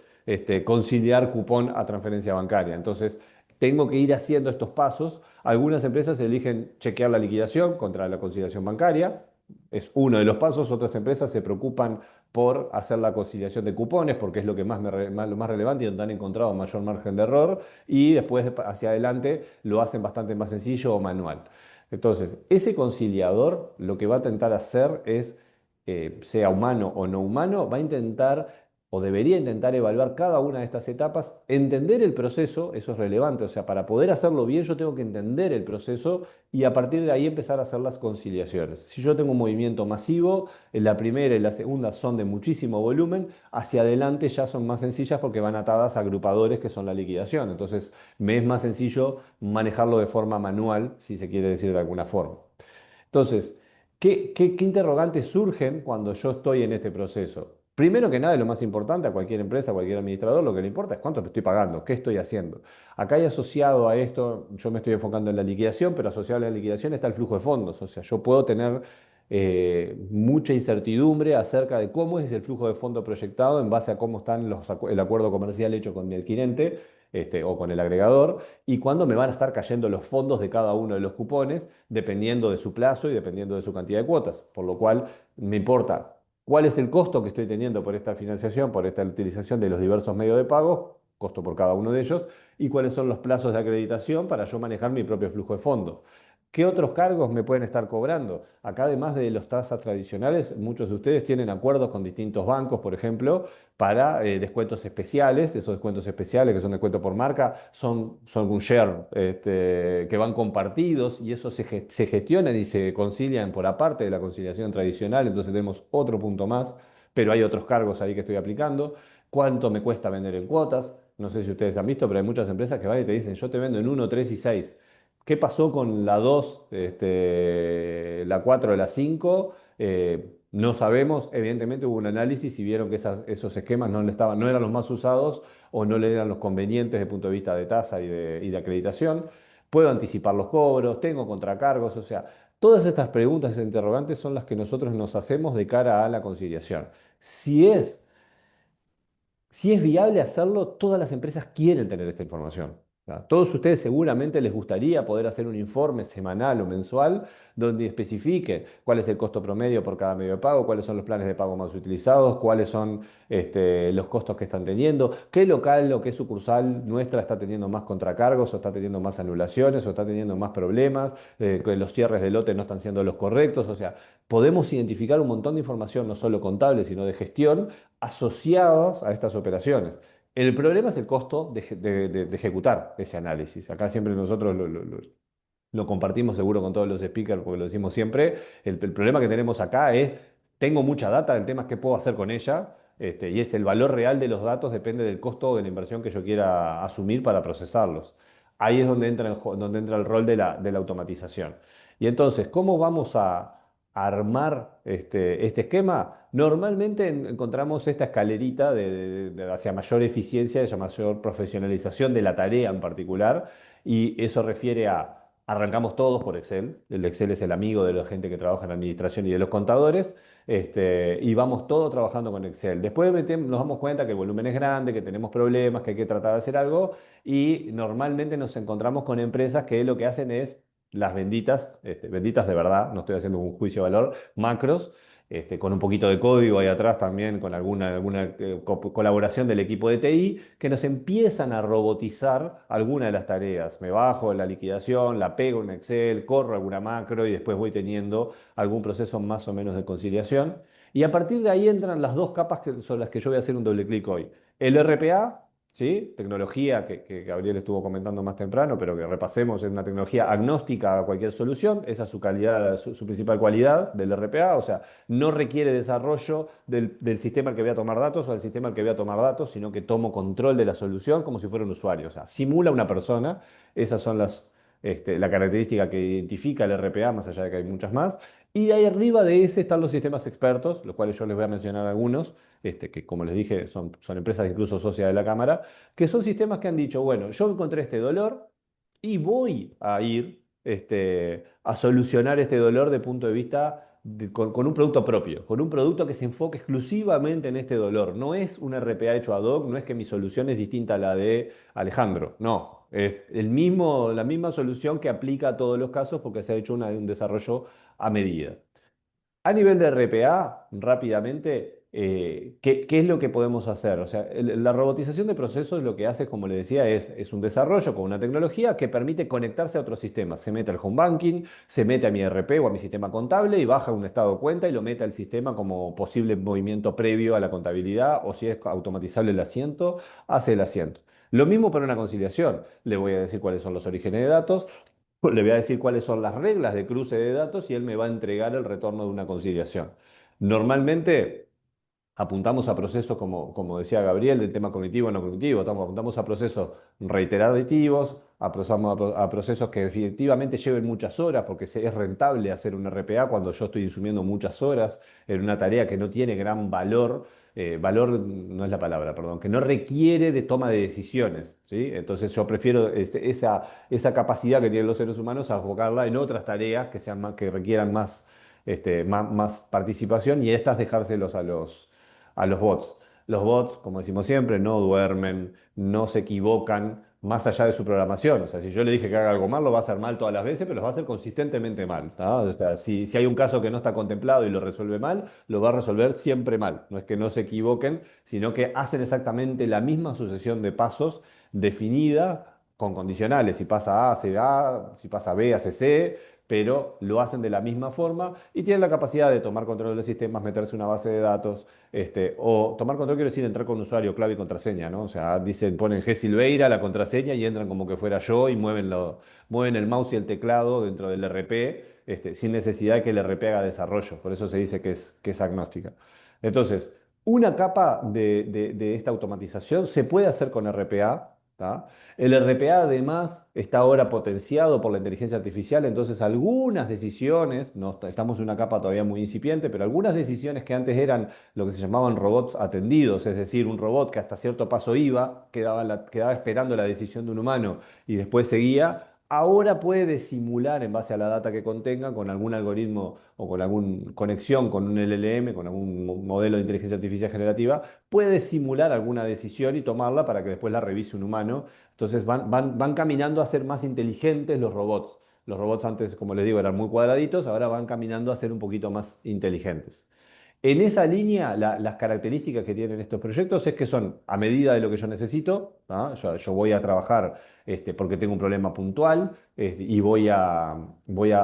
conciliar cupón a transferencia bancaria. Entonces, tengo que ir haciendo estos pasos. Algunas empresas eligen chequear la liquidación contra la conciliación bancaria, es uno de los pasos. Otras empresas se preocupan por hacer la conciliación de cupones, porque es lo que lo más relevante y donde han encontrado mayor margen de error, y después hacia adelante lo hacen bastante más sencillo o manual. Entonces, ese conciliador lo que va a intentar hacer es, sea humano o no humano, va a intentar o debería intentar evaluar cada una de estas etapas, entender el proceso, eso es relevante, o sea, para poder hacerlo bien yo tengo que entender el proceso y a partir de ahí empezar a hacer las conciliaciones. Si yo tengo un movimiento masivo, en la primera y la segunda son de muchísimo volumen, hacia adelante ya son más sencillas porque van atadas a agrupadores que son la liquidación, entonces me es más sencillo manejarlo de forma manual, si se quiere decir de alguna forma. Entonces, ¿qué interrogantes surgen cuando yo estoy en este proceso? Primero que nada, y lo más importante a cualquier empresa, a cualquier administrador, lo que le importa es cuánto me estoy pagando, qué estoy haciendo. Acá hay asociado a esto, yo me estoy enfocando en la liquidación, pero asociado a la liquidación está el flujo de fondos. O sea, yo puedo tener mucha incertidumbre acerca de cómo es el flujo de fondo proyectado en base a cómo están el acuerdo comercial hecho con mi adquirente o con el agregador, y cuándo me van a estar cayendo los fondos de cada uno de los cupones, dependiendo de su plazo y dependiendo de su cantidad de cuotas. Por lo cual me importa cuál es el costo que estoy teniendo por esta financiación, por esta utilización de los diversos medios de pago, costo por cada uno de ellos, y cuáles son los plazos de acreditación para yo manejar mi propio flujo de fondos. ¿Qué otros cargos me pueden estar cobrando? Acá, además de las tasas tradicionales, muchos de ustedes tienen acuerdos con distintos bancos, por ejemplo, para descuentos especiales. Esos descuentos especiales, que son descuentos por marca, son un share que van compartidos, y eso se gestionan y se concilian por aparte de la conciliación tradicional. Entonces tenemos otro punto más, pero hay otros cargos ahí que estoy aplicando. ¿Cuánto me cuesta vender en cuotas? No sé si ustedes han visto, pero hay muchas empresas que van y te dicen, yo te vendo en 1, 3 y 6. ¿Qué pasó con la 2, la 4 o la 5? No sabemos, evidentemente hubo un análisis y vieron que esos esquemas no eran los más usados o no le eran los convenientes desde el punto de vista de tasa y de acreditación. Puedo anticipar los cobros, tengo contracargos, o sea, todas estas preguntas e interrogantes son las que nosotros nos hacemos de cara a la conciliación. Si es si es viable hacerlo, todas las empresas quieren tener esta información. A todos ustedes seguramente les gustaría poder hacer un informe semanal o mensual donde especifique cuál es el costo promedio por cada medio de pago, cuáles son los planes de pago más utilizados, cuáles son los costos que están teniendo, qué local o qué sucursal nuestra está teniendo más contracargos o está teniendo más anulaciones o está teniendo más problemas, que los cierres de lote no están siendo los correctos. O sea, podemos identificar un montón de información, no solo contable, sino de gestión, asociados a estas operaciones. El problema es el costo de ejecutar ese análisis. Acá siempre nosotros lo compartimos seguro con todos los speakers porque lo decimos siempre. El problema que tenemos acá es, tengo mucha data, el tema es qué puedo hacer con ella, y es el valor real de los datos depende del costo de la inversión que yo quiera asumir para procesarlos. Ahí es donde entra donde entra el rol de la automatización. Y entonces, ¿cómo vamos a armar este esquema? Normalmente encontramos esta escalerita hacia mayor eficiencia, hacia mayor profesionalización de la tarea en particular, y eso refiere a arrancamos todos por Excel. El Excel es el amigo de la gente que trabaja en administración y de los contadores, y vamos todos trabajando con Excel. Después nos damos cuenta que el volumen es grande, que tenemos problemas, que hay que tratar de hacer algo, y normalmente nos encontramos con empresas que lo que hacen es las benditas, benditas de verdad, no estoy haciendo un juicio de valor, macros, con un poquito de código ahí atrás también, con alguna colaboración del equipo de TI, que nos empiezan a robotizar alguna de las tareas. Me bajo la liquidación, la pego en Excel, corro alguna macro y después voy teniendo algún proceso más o menos de conciliación. Y a partir de ahí entran las dos capas que son las que yo voy a hacer un doble clic hoy. El RPA, ¿sí? Tecnología que Gabriel estuvo comentando más temprano, pero que repasemos, es una tecnología agnóstica a cualquier solución, esa es su calidad, su principal cualidad del RPA, o sea, no requiere desarrollo del sistema al que voy a tomar datos o del sistema al que voy a tomar datos, sino que tomo control de la solución como si fuera un usuario, o sea, simula una persona, esas son la característica que identifica el RPA, más allá de que hay muchas más. Y ahí arriba de ese están los sistemas expertos, los cuales yo les voy a mencionar algunos, que como les dije son empresas incluso socias de la Cámara, que son sistemas que han dicho, bueno, yo encontré este dolor y voy a ir a solucionar este dolor de punto de vista con un producto propio, con un producto que se enfoque exclusivamente en este dolor. No es un RPA hecho ad hoc, no es que mi solución es distinta a la de Alejandro, no, es la misma solución que aplica a todos los casos porque se ha hecho un desarrollo a medida. A nivel de RPA, rápidamente, ¿qué es lo que podemos hacer? O sea, la robotización de procesos lo que hace, como le decía, es un desarrollo con una tecnología que permite conectarse a otros sistemas. Se mete al home banking, se mete a mi ERP o a mi sistema contable y baja un estado de cuenta y lo mete al sistema como posible movimiento previo a la contabilidad, o si es automatizable el asiento, hace el asiento. Lo mismo para una conciliación. Le voy a decir cuáles son los orígenes de datos, le voy a decir cuáles son las reglas de cruce de datos y él me va a entregar el retorno de una conciliación. Normalmente apuntamos a procesos, como decía Gabriel, del tema cognitivo o no cognitivo, apuntamos a procesos reiterativos, a procesos que efectivamente lleven muchas horas, porque es rentable hacer un RPA cuando yo estoy insumiendo muchas horas en una tarea que no tiene gran valor. Valor no es la palabra, perdón, que no requiere de toma de decisiones, ¿sí? Entonces yo prefiero esa capacidad que tienen los seres humanos a enfocarla en otras tareas que requieran más participación y estas dejárselos a los bots. Los bots, como decimos siempre, no duermen, no se equivocan más allá de su programación. O sea, si yo le dije que haga algo mal, lo va a hacer mal todas las veces, pero lo va a hacer consistentemente mal, ¿tá? O sea, si hay un caso que no está contemplado y lo resuelve mal, lo va a resolver siempre mal. No es que no se equivoquen, sino que hacen exactamente la misma sucesión de pasos definida con condicionales. Si pasa A, hace A, si pasa B, hace C, pero lo hacen de la misma forma y tienen la capacidad de tomar control de los sistemas, meterse en una base de datos, o tomar control, quiero decir, entrar con usuario, clave y contraseña, ¿no? O sea, ponen G. Silveira la contraseña y entran como que fuera yo y mueven el mouse y el teclado dentro del RP, sin necesidad de que el RP haga desarrollo. Por eso se dice que es agnóstica. Entonces, una capa de esta automatización se puede hacer con RPA. ¿tá? El RPA además está ahora potenciado por la inteligencia artificial, entonces algunas decisiones, no, estamos en una capa todavía muy incipiente, pero algunas decisiones que antes eran lo que se llamaban robots atendidos, es decir, un robot que hasta cierto paso iba, quedaba esperando la decisión de un humano y después seguía. Ahora puede simular en base a la data que contenga con algún algoritmo o con alguna conexión con un LLM, con algún modelo de inteligencia artificial generativa, puede simular alguna decisión y tomarla para que después la revise un humano. Entonces van caminando a ser más inteligentes los robots. Los robots antes, como les digo, eran muy cuadraditos, ahora van caminando a ser un poquito más inteligentes. En esa línea, las características que tienen estos proyectos es que son a medida de lo que yo necesito. ¿Ah? Yo voy a trabajar porque tengo un problema puntual y voy a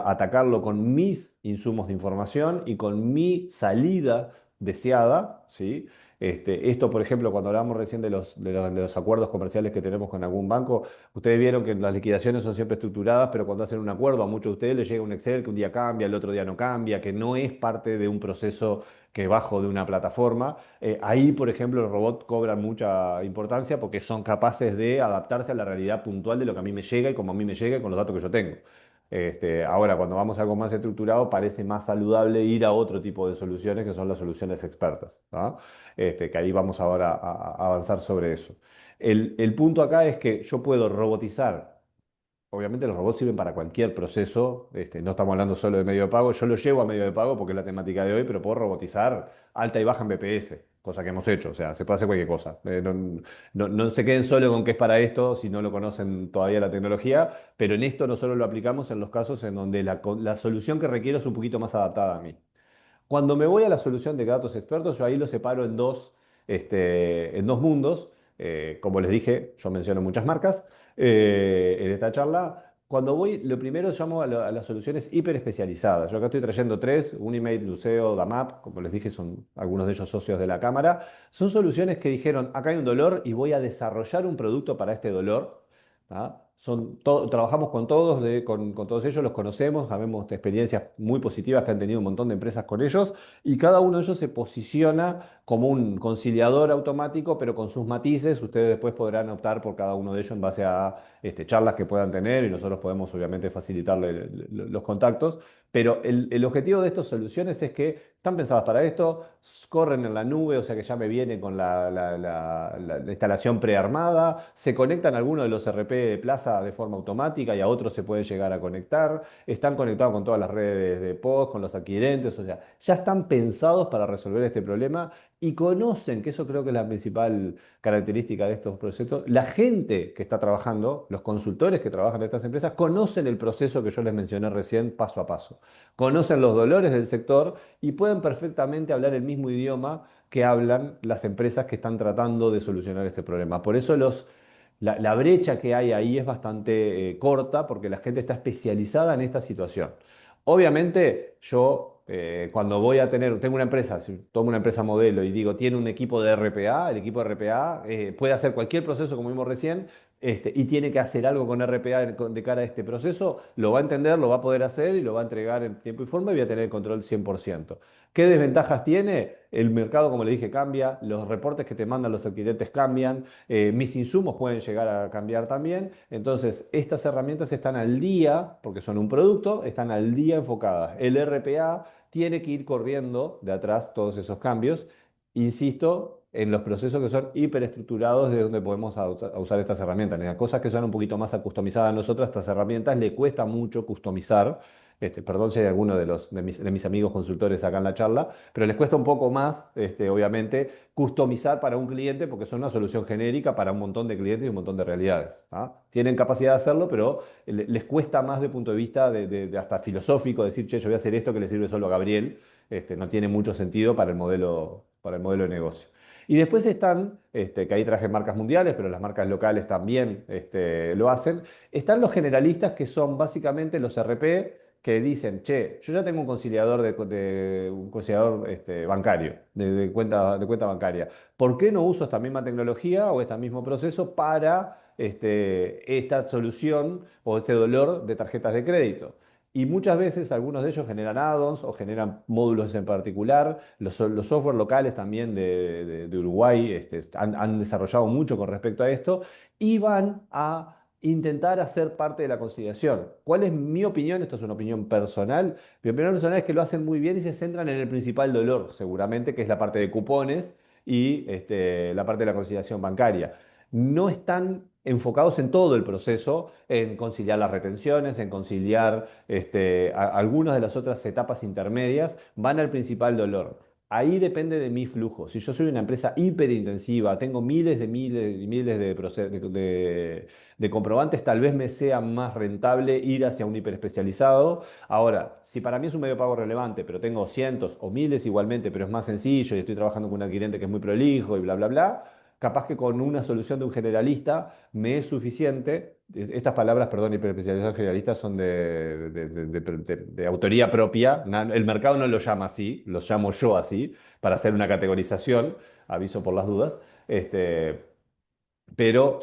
atacarlo con mis insumos de información y con mi salida deseada, ¿sí? Esto, por ejemplo, cuando hablábamos recién de los acuerdos comerciales que tenemos con algún banco, ustedes vieron que las liquidaciones son siempre estructuradas, pero cuando hacen un acuerdo, a muchos de ustedes les llega un Excel que un día cambia, el otro día no cambia, que no es parte de un proceso que bajo de una plataforma. Ahí, por ejemplo, los robots cobran mucha importancia porque son capaces de adaptarse a la realidad puntual de lo que a mí me llega y como a mí me llega y con los datos que yo tengo. Ahora, cuando vamos a algo más estructurado, parece más saludable ir a otro tipo de soluciones que son las soluciones expertas, ¿tá? Que ahí vamos ahora a avanzar sobre eso. El punto acá es que yo puedo robotizar. Obviamente los robots sirven para cualquier proceso, no estamos hablando solo de medio de pago, yo lo llevo a medio de pago porque es la temática de hoy, pero puedo robotizar alta y baja en BPS, cosa que hemos hecho, o sea, se puede hacer cualquier cosa. No se queden solo con que es para esto si no lo conocen todavía la tecnología, pero en esto no solo lo aplicamos en los casos en donde la solución que requiero es un poquito más adaptada a mí. Cuando me voy a la solución de datos expertos, yo ahí lo separo en dos mundos. Como les dije, yo menciono muchas marcas en esta charla. Cuando voy, lo primero llamo a las soluciones hiper especializadas. Yo acá estoy trayendo tres: Unimate, Luceo, Damap, como les dije, son algunos de ellos socios de la cámara. Son soluciones que dijeron, acá hay un dolor y voy a desarrollar un producto para este dolor. ¿Ah? Trabajamos con todos, con todos ellos, los conocemos, sabemos experiencias muy positivas que han tenido un montón de empresas con ellos y cada uno de ellos se posiciona como un conciliador automático, pero con sus matices. Ustedes después podrán optar por cada uno de ellos en base a charlas que puedan tener y nosotros podemos obviamente facilitarle los contactos. Pero el objetivo de estas soluciones es que están pensadas para esto, corren en la nube, o sea que ya me vienen con la instalación prearmada, se conectan a alguno de los RP de Plaza de forma automática y a otros se puede llegar a conectar, están conectados con todas las redes de POS, con los adquirentes, o sea, ya están pensados para resolver este problema y conocen, que eso creo que es la principal característica de estos proyectos, la gente que está trabajando, los consultores que trabajan en estas empresas, conocen el proceso que yo les mencioné recién paso a paso, conocen los dolores del sector y pueden perfectamente hablar el mismo idioma que hablan las empresas que están tratando de solucionar este problema. Por eso la brecha que hay ahí es bastante corta porque la gente está especializada en esta situación. Obviamente yo cuando tengo una empresa, si tomo una empresa modelo y digo, tiene un equipo de RPA, el equipo de RPA puede hacer cualquier proceso como vimos recién, y tiene que hacer algo con RPA de cara a este proceso, lo va a entender, lo va a poder hacer y lo va a entregar en tiempo y forma y voy a tener el control 100%. ¿Qué desventajas tiene? El mercado, como le dije, cambia, los reportes que te mandan los adquirentes cambian, mis insumos pueden llegar a cambiar también. Entonces, estas herramientas están al día, porque son un producto, están al día enfocadas. El RPA tiene que ir corriendo de atrás todos esos cambios. Insisto, en los procesos que son hiperestructurados de donde podemos usar estas herramientas. En las cosas que son un poquito más customizadas a nosotros, estas herramientas le cuesta mucho customizar. Perdón si hay alguno de mis amigos consultores acá en la charla, pero les cuesta un poco más, obviamente, customizar para un cliente porque son una solución genérica para un montón de clientes y un montón de realidades. ¿Ah? Tienen capacidad de hacerlo, pero les cuesta más de punto de vista de hasta filosófico decir, che, yo voy a hacer esto que le sirve solo a Gabriel. No tiene mucho sentido para el modelo de negocio. Y después están, que ahí traje marcas mundiales, pero las marcas locales también lo hacen. Están los generalistas que son básicamente los RP que dicen, che, yo ya tengo un conciliador un conciliador bancario, de cuenta bancaria. ¿Por qué no uso esta misma tecnología o este mismo proceso para esta solución o este dolor de tarjetas de crédito? Y muchas veces algunos de ellos generan add-ons o generan módulos en particular. Los software locales también de Uruguay han desarrollado mucho con respecto a esto y van a intentar hacer parte de la conciliación. ¿Cuál es mi opinión? Esto es una opinión personal. Mi opinión personal es que lo hacen muy bien y se centran en el principal dolor, seguramente, que es la parte de cupones y la parte de la conciliación bancaria. No están enfocados en todo el proceso, en conciliar las retenciones, en conciliar algunas de las otras etapas intermedias, van al principal dolor. Ahí depende de mi flujo. Si yo soy una empresa hiperintensiva, tengo miles y miles de comprobantes, tal vez me sea más rentable ir hacia un hiperespecializado. Ahora, si para mí es un medio de pago relevante, pero tengo cientos o miles igualmente, pero es más sencillo y estoy trabajando con un adquirente que es muy prolijo y bla, bla, bla, capaz que con una solución de un generalista me es suficiente. Estas palabras, perdón, hiperespecialización generalista son de autoría propia. El mercado no lo llama así, lo llamo yo así, para hacer una categorización, aviso por las dudas. Pero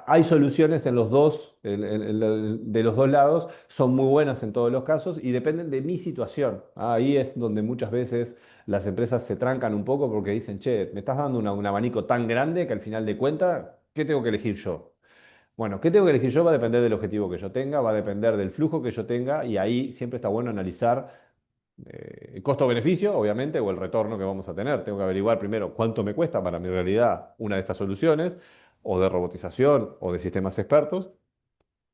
hay soluciones en los dos, de los dos lados, son muy buenas en todos los casos y dependen de mi situación. Ahí es donde muchas veces las empresas se trancan un poco porque dicen, che, me estás dando un abanico tan grande que al final de cuentas, ¿qué tengo que elegir yo? Bueno, ¿qué tengo que elegir yo? Va a depender del objetivo que yo tenga, va a depender del flujo que yo tenga y ahí siempre está bueno analizar el costo-beneficio, obviamente, o el retorno que vamos a tener. Tengo que averiguar primero cuánto me cuesta para mi realidad una de estas soluciones, o de robotización, o de sistemas expertos,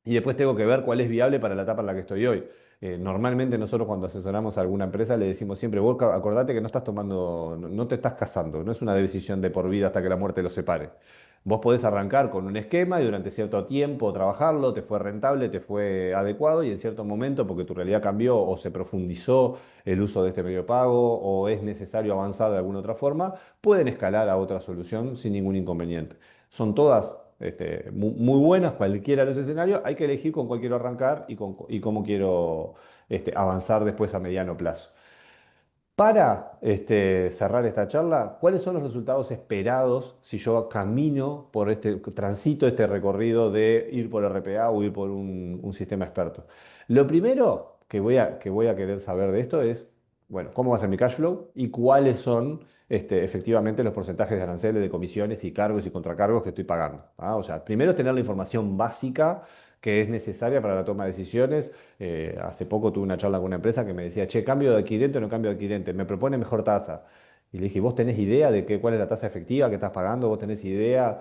y después tengo que ver cuál es viable para la etapa en la que estoy hoy. Normalmente nosotros cuando asesoramos a alguna empresa le decimos siempre, vos acordate que no estás tomando, no te estás casando, no es una decisión de por vida hasta que la muerte los separe. Vos podés arrancar con un esquema y durante cierto tiempo trabajarlo, te fue rentable, te fue adecuado y en cierto momento, porque tu realidad cambió o se profundizó el uso de este medio de pago o es necesario avanzar de alguna otra forma, pueden escalar a otra solución sin ningún inconveniente. Son todas muy buenas, cualquiera de los escenarios. Hay que elegir con cuál quiero arrancar y cómo quiero avanzar después a mediano plazo. Para cerrar esta charla, ¿cuáles son los resultados esperados si yo camino por transito este recorrido de ir por RPA o ir por un sistema experto? Lo primero que voy a querer saber de esto es, bueno, cómo va a ser mi cash flow y cuáles son efectivamente los porcentajes de aranceles, de comisiones y cargos y contracargos que estoy pagando. O sea, primero tener la información básica que es necesaria para la toma de decisiones. Hace poco tuve una charla con una empresa que me decía, che, ¿cambio de adquirente o no cambio de adquirente? Me propone mejor tasa. Y le dije, ¿vos tenés idea de cuál es la tasa efectiva que estás pagando? ¿Vos tenés idea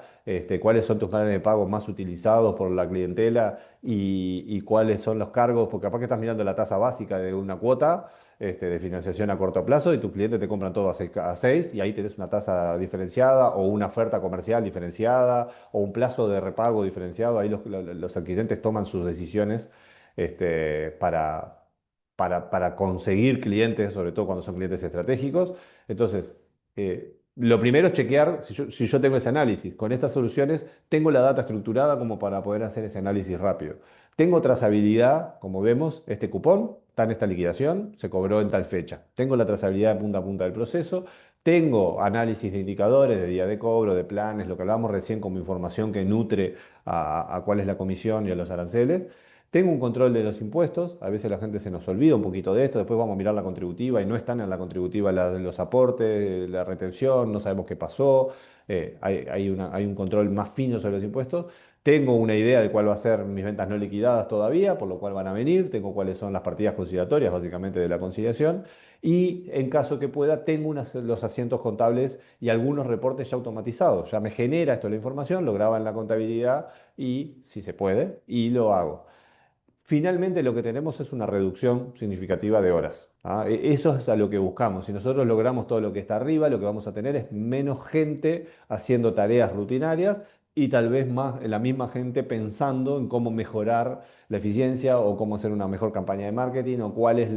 cuáles son tus canales de pago más utilizados por la clientela y cuáles son los cargos? Porque capaz que estás mirando la tasa básica de una cuota de financiación a corto plazo y tus clientes te compran todo a 6 y ahí tenés una tasa diferenciada o una oferta comercial diferenciada o un plazo de repago diferenciado. Ahí los adquirentes toman sus decisiones para para conseguir clientes, sobre todo cuando son clientes estratégicos. Entonces, lo primero es chequear si yo tengo ese análisis. Con estas soluciones tengo la data estructurada como para poder hacer ese análisis rápido. Tengo trazabilidad, como vemos, este cupón está en esta liquidación, se cobró en tal fecha. Tengo la trazabilidad de punta a punta del proceso. Tengo análisis de indicadores, de día de cobro, de planes, lo que hablábamos recién como información que nutre a cuál es la comisión y a los aranceles. Tengo un control de los impuestos, a veces la gente se nos olvida un poquito de esto, después vamos a mirar la contributiva y no están en la contributiva los aportes, la retención, no sabemos qué pasó, hay un control más fino sobre los impuestos. Tengo una idea de cuál va a ser mis ventas no liquidadas todavía, por lo cual van a venir, tengo cuáles son las partidas conciliatorias básicamente de la conciliación y en caso que pueda tengo los asientos contables y algunos reportes ya automatizados. Ya me genera esto la información, lo graba en la contabilidad y si se puede y lo hago. Finalmente lo que tenemos es una reducción significativa de horas. Eso es a lo que buscamos. Si nosotros logramos todo lo que está arriba, lo que vamos a tener es menos gente haciendo tareas rutinarias y tal vez más la misma gente pensando en cómo mejorar la eficiencia o cómo hacer una mejor campaña de marketing o cuál es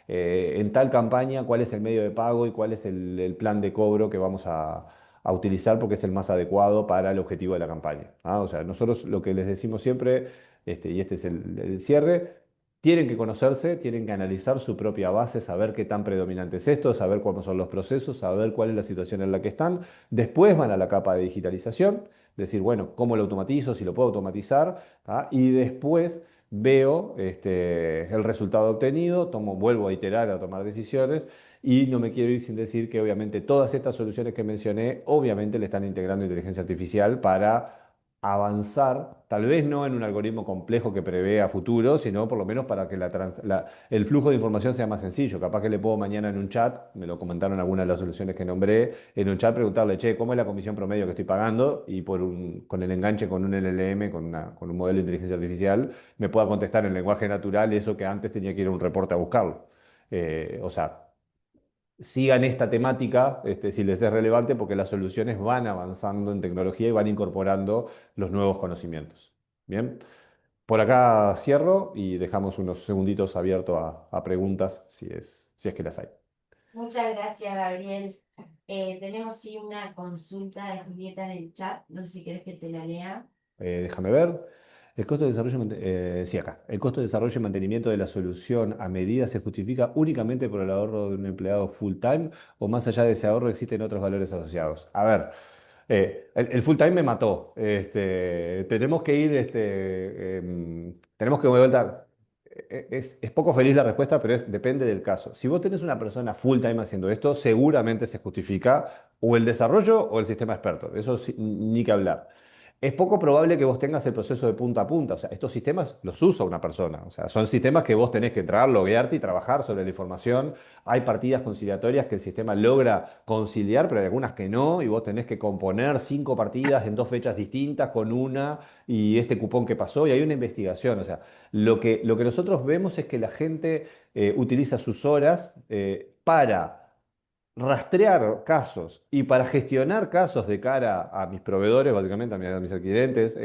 en tal campaña, cuál es el medio de pago y cuál es el plan de cobro que vamos a utilizar porque es el más adecuado para el objetivo de la campaña. O sea, nosotros lo que les decimos siempre y este es el cierre, tienen que conocerse, tienen que analizar su propia base, saber qué tan predominante es esto, saber cuáles son los procesos, saber cuál es la situación en la que están. Después van a la capa de digitalización, decir, bueno, ¿cómo lo automatizo? Si lo puedo automatizar. Y después veo el resultado obtenido, vuelvo a iterar, a tomar decisiones y no me quiero ir sin decir que obviamente todas estas soluciones que mencioné, obviamente le están integrando inteligencia artificial para avanzar, tal vez no en un algoritmo complejo que prevé a futuro, sino por lo menos para que el flujo de información sea más sencillo. Capaz que le puedo mañana en un chat, me lo comentaron algunas de las soluciones que nombré, en un chat preguntarle, che, ¿cómo es la comisión promedio que estoy pagando? Y con el enganche con un LLM, con un modelo de inteligencia artificial, me pueda contestar en lenguaje natural eso que antes tenía que ir a un reporte a buscarlo. O sea, sigan esta temática, si les es relevante, porque las soluciones van avanzando en tecnología y van incorporando los nuevos conocimientos. Bien, por acá cierro y dejamos unos segunditos abiertos a preguntas si es que las hay. Muchas gracias, Gabriel. Tenemos sí una consulta de Julieta en el chat. No sé si querés que te la lea. Déjame ver. El costo de desarrollo, sí, acá. El costo de desarrollo y mantenimiento de la solución a medida se justifica únicamente por el ahorro de un empleado full time o más allá de ese ahorro existen otros valores asociados. A ver, el full time me mató. Tenemos que ir, tenemos que de vuelta. Es poco feliz la respuesta, pero depende del caso. Si vos tenés una persona full time haciendo esto, seguramente se justifica o el desarrollo o el sistema experto. Eso ni que hablar. Es poco probable que vos tengas el proceso de punta a punta. O sea, estos sistemas los usa una persona. O sea, son sistemas que vos tenés que entrar, loguearte y trabajar sobre la información. Hay partidas conciliatorias que el sistema logra conciliar, pero hay algunas que no, y vos tenés que componer 5 partidas en 2 fechas distintas con una y este cupón que pasó, y hay una investigación. O sea, lo que nosotros vemos es que la gente utiliza sus horas para rastrear casos y para gestionar casos de cara a mis proveedores, básicamente a mis adquirentes,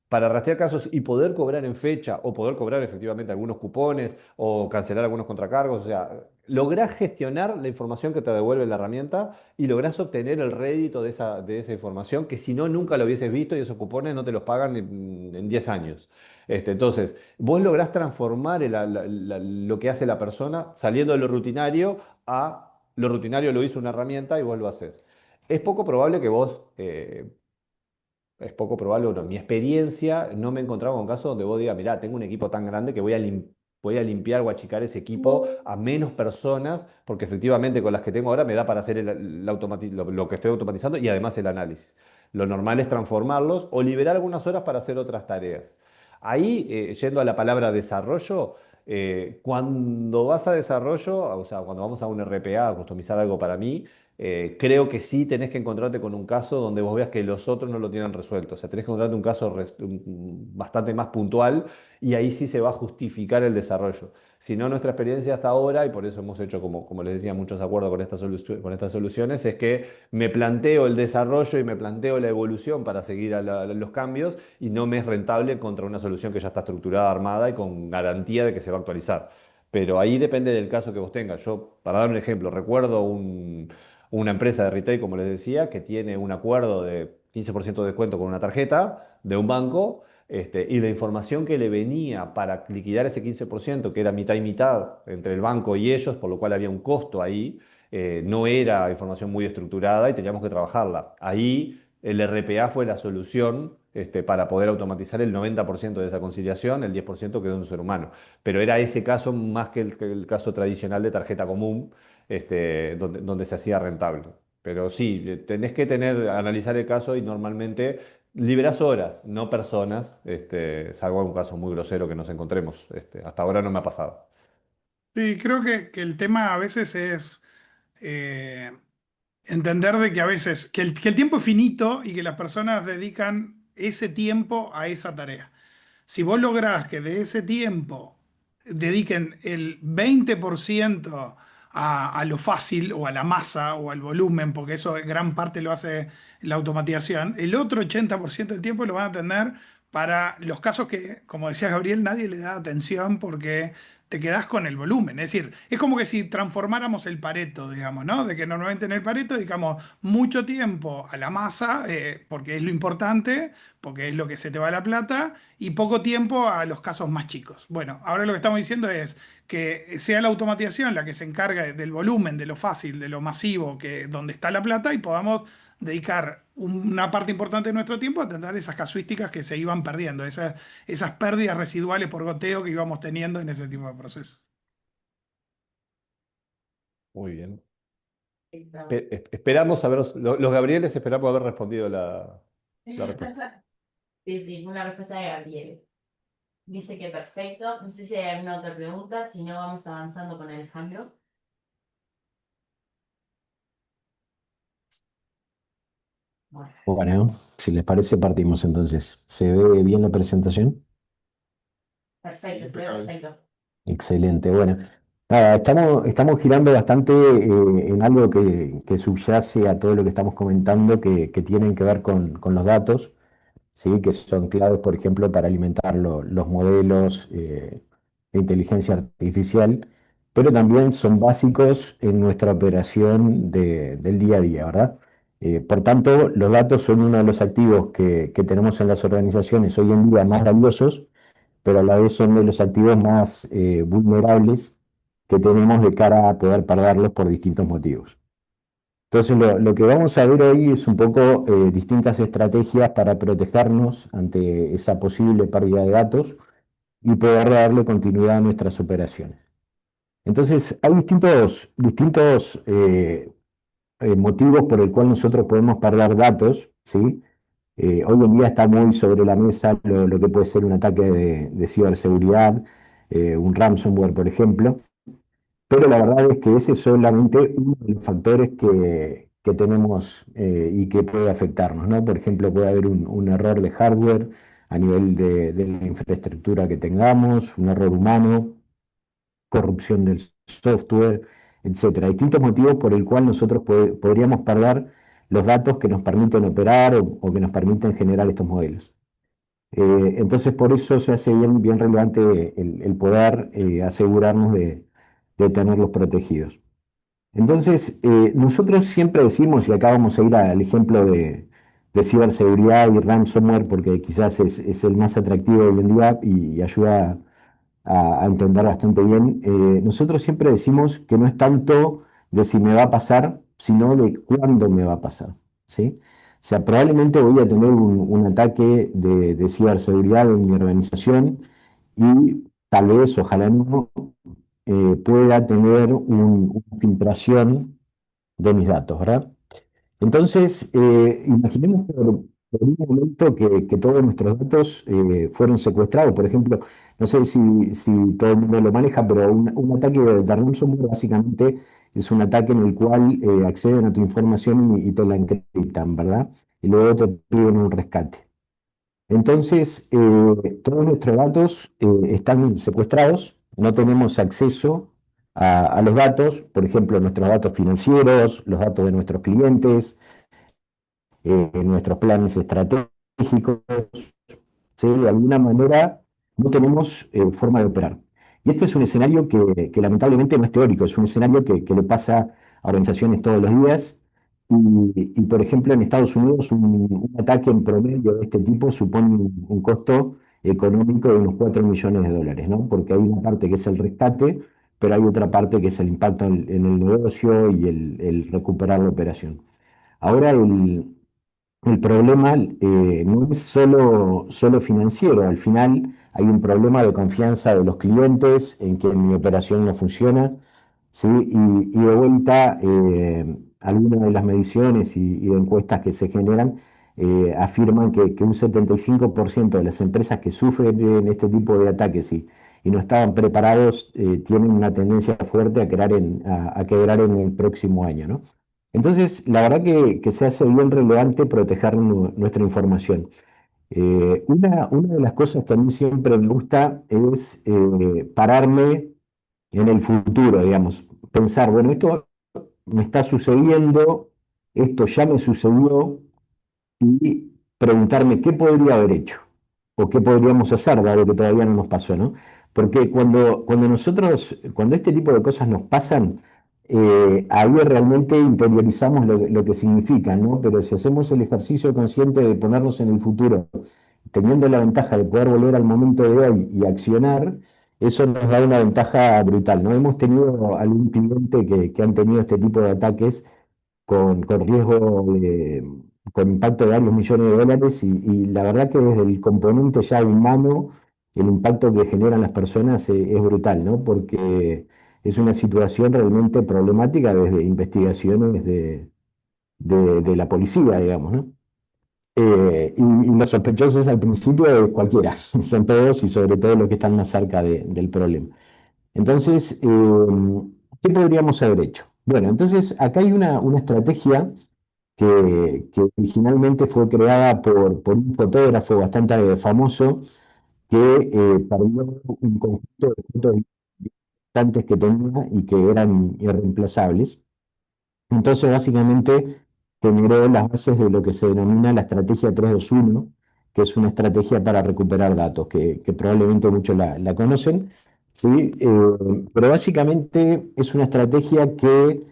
para rastrear casos y poder cobrar en fecha o poder cobrar efectivamente algunos cupones o cancelar algunos contracargos. O sea, lográs gestionar la información que te devuelve la herramienta y lográs obtener el rédito de esa información que si no, nunca lo hubieses visto y esos cupones no te los pagan en 10 años. Entonces, vos lográs transformar lo que hace la persona saliendo de lo rutinario a lo rutinario lo hizo una herramienta y vos lo haces. Es poco probable que vos, es poco probable, bueno, en mi experiencia no me he encontrado con casos donde vos digas, mirá, tengo un equipo tan grande que voy a limpiar o achicar ese equipo a menos personas, porque efectivamente con las que tengo ahora me da para hacer lo que estoy automatizando y además el análisis. Lo normal es transformarlos o liberar algunas horas para hacer otras tareas. Ahí, yendo a la palabra desarrollo, cuando vas a desarrollo, o sea, cuando vamos a un RPA, a customizar algo para mí, creo que sí tenés que encontrarte con un caso donde vos veas que los otros no lo tienen resuelto. O sea, tenés que encontrarte un caso bastante más puntual y ahí sí se va a justificar el desarrollo. Si no, nuestra experiencia hasta ahora, y por eso hemos hecho, como les decía, muchos acuerdos con estas soluciones, es que me planteo el desarrollo y me planteo la evolución para seguir a los cambios y no me es rentable contra una solución que ya está estructurada, armada y con garantía de que se va a actualizar. Pero ahí depende del caso que vos tengas. Yo, para dar un ejemplo, recuerdo una empresa de retail, como les decía, que tiene un acuerdo de 15% de descuento con una tarjeta de un banco, y la información que le venía para liquidar ese 15%, que era mitad y mitad entre el banco y ellos, por lo cual había un costo ahí, no era información muy estructurada y teníamos que trabajarla. Ahí el RPA fue la solución para poder automatizar el 90% de esa conciliación, el 10% quedó en un ser humano. Pero era ese caso más que el caso tradicional de tarjeta común, donde se hacía rentable. Pero sí, tenés que analizar el caso y normalmente liberás horas, no personas, salvo algún caso muy grosero que nos encontremos. Hasta ahora no me ha pasado. Sí, creo que el tema a veces es eh, entender de que a veces, que el tiempo es finito y que las personas dedican ese tiempo a esa tarea. Si vos lográs que de ese tiempo dediquen el 20% a lo fácil o a la masa o al volumen, porque eso gran parte lo hace la automatización, el otro 80% del tiempo lo van a tener para los casos que, como decía Gabriel, nadie le da atención porque te quedás con el volumen. Es decir, es como que si transformáramos el Pareto, digamos, ¿no? De que normalmente en el Pareto dedicamos mucho tiempo a la masa, porque es lo importante, porque es lo que se te va la plata, y poco tiempo a los casos más chicos. Bueno, ahora lo que estamos diciendo es que sea la automatización la que se encargue del volumen, de lo fácil, de lo masivo, donde está la plata, y podamos dedicar una parte importante de nuestro tiempo a atender esas casuísticas que se iban perdiendo, esas pérdidas residuales por goteo que íbamos teniendo en ese tipo de procesos. Muy bien. Perfecto. Esperamos haber, los Gabrieles esperamos haber respondido la respuesta. Sí, sí, fue una respuesta de Gabriel. Dice que perfecto. No sé si hay alguna otra pregunta, si no vamos avanzando con Alejandro. Bueno, Bueno, si les parece, partimos entonces. ¿Se ve bien la presentación? perfecto, se ve Impecable. perfecto. Excelente. Bueno, nada, estamos girando bastante en algo que subyace a todo lo que estamos comentando, que tienen que ver con los datos, ¿sí? Que son claves, por ejemplo, para alimentar los modelos de inteligencia artificial, pero también son básicos en nuestra operación del día a día, ¿verdad? Por tanto, los datos son uno de los activos que tenemos en las organizaciones hoy en día más valiosos, pero a la vez son de los activos más vulnerables que tenemos de cara a poder perderlos por distintos motivos. Entonces, lo que vamos a ver hoy es un poco distintas estrategias para protegernos ante esa posible pérdida de datos y poder darle continuidad a nuestras operaciones. Entonces, hay distintos motivos por el cual nosotros podemos perder datos, ¿sí? Hoy en día está muy sobre la mesa lo que puede ser un ataque de ciberseguridad, un ransomware, por ejemplo, pero la verdad es que ese es solamente uno de los factores que tenemos y que puede afectarnos, ¿no? Por ejemplo, puede haber un error de hardware a nivel de la infraestructura que tengamos, un error humano, corrupción del software, etcétera. Distintos motivos por el cual nosotros podríamos perder los datos que nos permiten operar o que nos permiten generar estos modelos. Entonces, por eso se hace bien relevante el poder asegurarnos de tenerlos protegidos. Entonces, nosotros siempre decimos, y acá vamos a ir al ejemplo de ciberseguridad y ransomware, porque quizás es el más atractivo hoy en día y ayuda a entender bastante bien. Nosotros siempre decimos que no es tanto de si me va a pasar, sino de cuándo me va a pasar, ¿sí? O sea, probablemente voy a tener un ataque de ciberseguridad en mi organización y tal vez, ojalá no, pueda tener una filtración de mis datos, ¿verdad? Entonces, imaginemos por un momento que todos nuestros datos fueron secuestrados. Por ejemplo, no sé si todo el mundo lo maneja, pero un ataque de ransomware básicamente es un ataque en el cual acceden a tu información y te la encriptan, ¿verdad? Y luego te piden un rescate. Entonces, todos nuestros datos están secuestrados, no tenemos acceso a los datos, por ejemplo, nuestros datos financieros, los datos de nuestros clientes, nuestros planes estratégicos, ¿sí? De alguna manera no tenemos forma de operar. Y este es un escenario que lamentablemente no es teórico, es un escenario que le pasa a organizaciones todos los días. Por ejemplo, en Estados Unidos un ataque en promedio de este tipo supone un costo económico de unos 4 millones de dólares, ¿no? Porque hay una parte que es el rescate, pero hay otra parte que es el impacto en el negocio y el recuperar la operación. Ahora, el problema no es solo financiero, al final hay un problema de confianza de los clientes en que mi operación no funciona, ¿sí? Y de vuelta, algunas de las mediciones y encuestas que se generan afirman que un 75% de las empresas que sufren en este tipo de ataques y no estaban preparados tienen una tendencia fuerte a quebrar en el próximo año, ¿no? Entonces, la verdad que se hace bien relevante proteger nuestra información. Una de las cosas que a mí siempre me gusta es pararme en el futuro, digamos, pensar, bueno, esto me está sucediendo, esto ya me sucedió, y preguntarme qué podría haber hecho o qué podríamos hacer, dado que todavía no nos pasó, ¿no? Porque cuando este tipo de cosas nos pasan, ahí realmente interiorizamos lo que significan, ¿no? Pero si hacemos el ejercicio consciente de ponernos en el futuro, teniendo la ventaja de poder volver al momento de hoy y accionar, eso nos da una ventaja brutal, ¿no? Hemos tenido algún cliente que han tenido este tipo de ataques con riesgo con impacto de varios millones de dólares y la verdad que desde el componente ya humano, el impacto que generan las personas es brutal, ¿no? Porque es una situación realmente problemática desde investigaciones de la policía, digamos, ¿no? Y los sospechosos al principio cualquiera, son todos y sobre todo los que están más cerca del problema. Entonces, ¿qué podríamos haber hecho? Bueno, entonces acá hay una estrategia que originalmente fue creada por un fotógrafo bastante famoso que perdió un conjunto de fotos importantes que tenía y que eran irreemplazables. Entonces, básicamente, generó las bases de lo que se denomina la estrategia 3-2-1, que es una estrategia para recuperar datos, que probablemente muchos la conocen, ¿sí? Pero básicamente es una estrategia que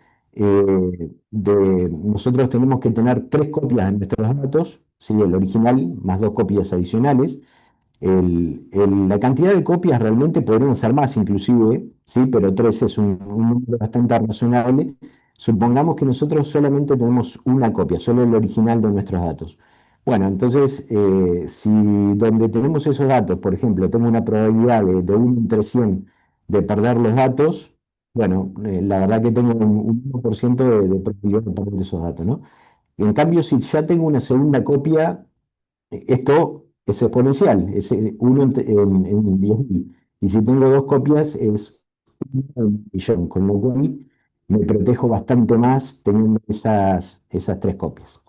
nosotros tenemos que tener 3 copias de nuestros datos, ¿sí? El original más 2 copias adicionales. La cantidad de copias realmente podrían ser más inclusive, ¿sí? Pero 3 es un número bastante razonable. Supongamos que nosotros solamente tenemos una copia, solo el original de nuestros datos. Bueno, entonces, si donde tenemos esos datos, por ejemplo, tengo una probabilidad de 1 entre 100 de perder los datos, bueno, la verdad que tengo un 1% de probabilidad de perder esos datos, ¿no? En cambio, si ya tengo una segunda copia, esto es exponencial, es 1 en 10.000. Y si tengo 2 copias es 1 en 1 millón, con lo cual me protejo bastante más teniendo esas 3 copias.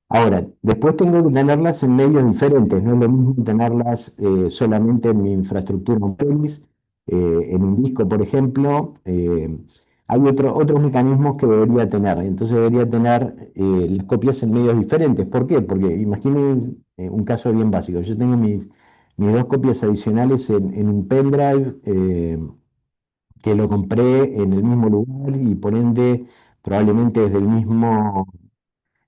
Ahora, después tengo que tenerlas en medios diferentes, no es lo mismo tenerlas solamente en mi infraestructura on-premise, en un disco, por ejemplo. Hay otros mecanismos que debería tener, entonces debería tener las copias en medios diferentes. ¿Por qué? Porque imaginen un caso bien básico. Yo tengo mis 2 copias adicionales en un pendrive que lo compré en el mismo lugar y por ende probablemente desde el mismo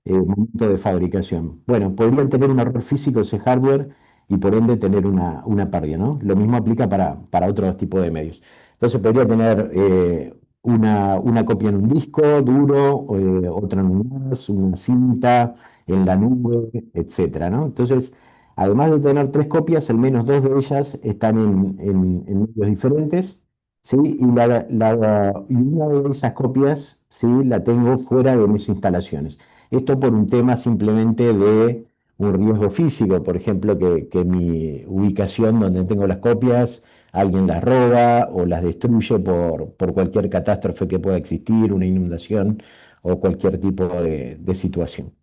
momento de fabricación. Bueno, podrían tener un error físico ese hardware y por ende tener una pérdida, ¿no? Lo mismo aplica para otros tipos de medios. Entonces podría tener una copia en un disco duro, otra en un NAS, una cinta, en la nube, etcétera, ¿no? Entonces, además de tener 3 copias, al menos 2 de ellas están en medios diferentes. ¿Sí? Y una de esas copias, ¿sí? La tengo fuera de mis instalaciones. Esto por un tema simplemente de un riesgo físico, por ejemplo, que mi ubicación donde tengo las copias, alguien las roba o las destruye por cualquier catástrofe que pueda existir, una inundación o cualquier tipo de situación.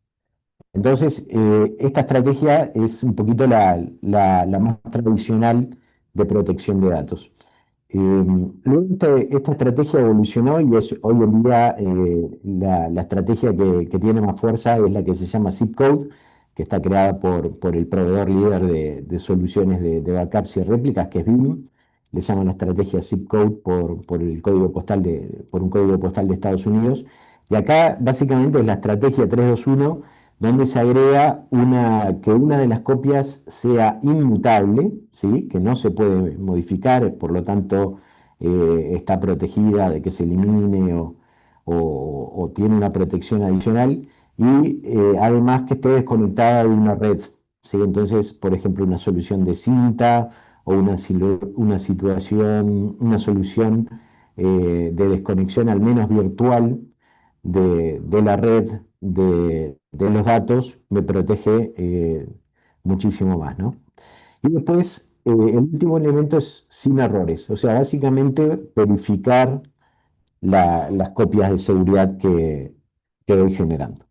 Entonces, esta estrategia es un poquito la más tradicional de protección de datos. Luego esta estrategia evolucionó y es hoy en día la estrategia que tiene más fuerza es la que se llama Zip Code, que está creada por el proveedor líder de soluciones de backups y réplicas, que es Veeam. Le llaman la estrategia Zip Code por el código postal por un código postal de Estados Unidos. Y acá básicamente es la estrategia 3-2-1 donde se agrega que una de las copias sea inmutable, ¿sí? Que no se puede modificar, por lo tanto está protegida de que se elimine o tiene una protección adicional, y además que esté desconectada de una red, ¿sí? Entonces, por ejemplo, una solución de cinta o una solución de desconexión al menos virtual de la red de los datos me protege muchísimo más, ¿no? Y después, el último elemento es sin errores, o sea, básicamente verificar las copias de seguridad que voy generando.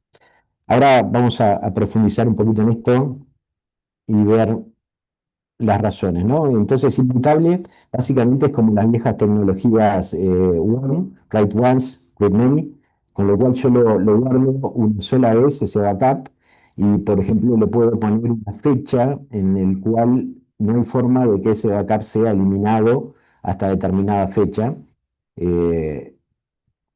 Ahora vamos a profundizar un poquito en esto y ver las razones, ¿no? Entonces, inmutable básicamente es como las viejas tecnologías write once, read many, con lo cual yo lo guardo una sola vez ese backup y, por ejemplo, le puedo poner una fecha en el cual no hay forma de que ese backup sea eliminado hasta determinada fecha. Eh,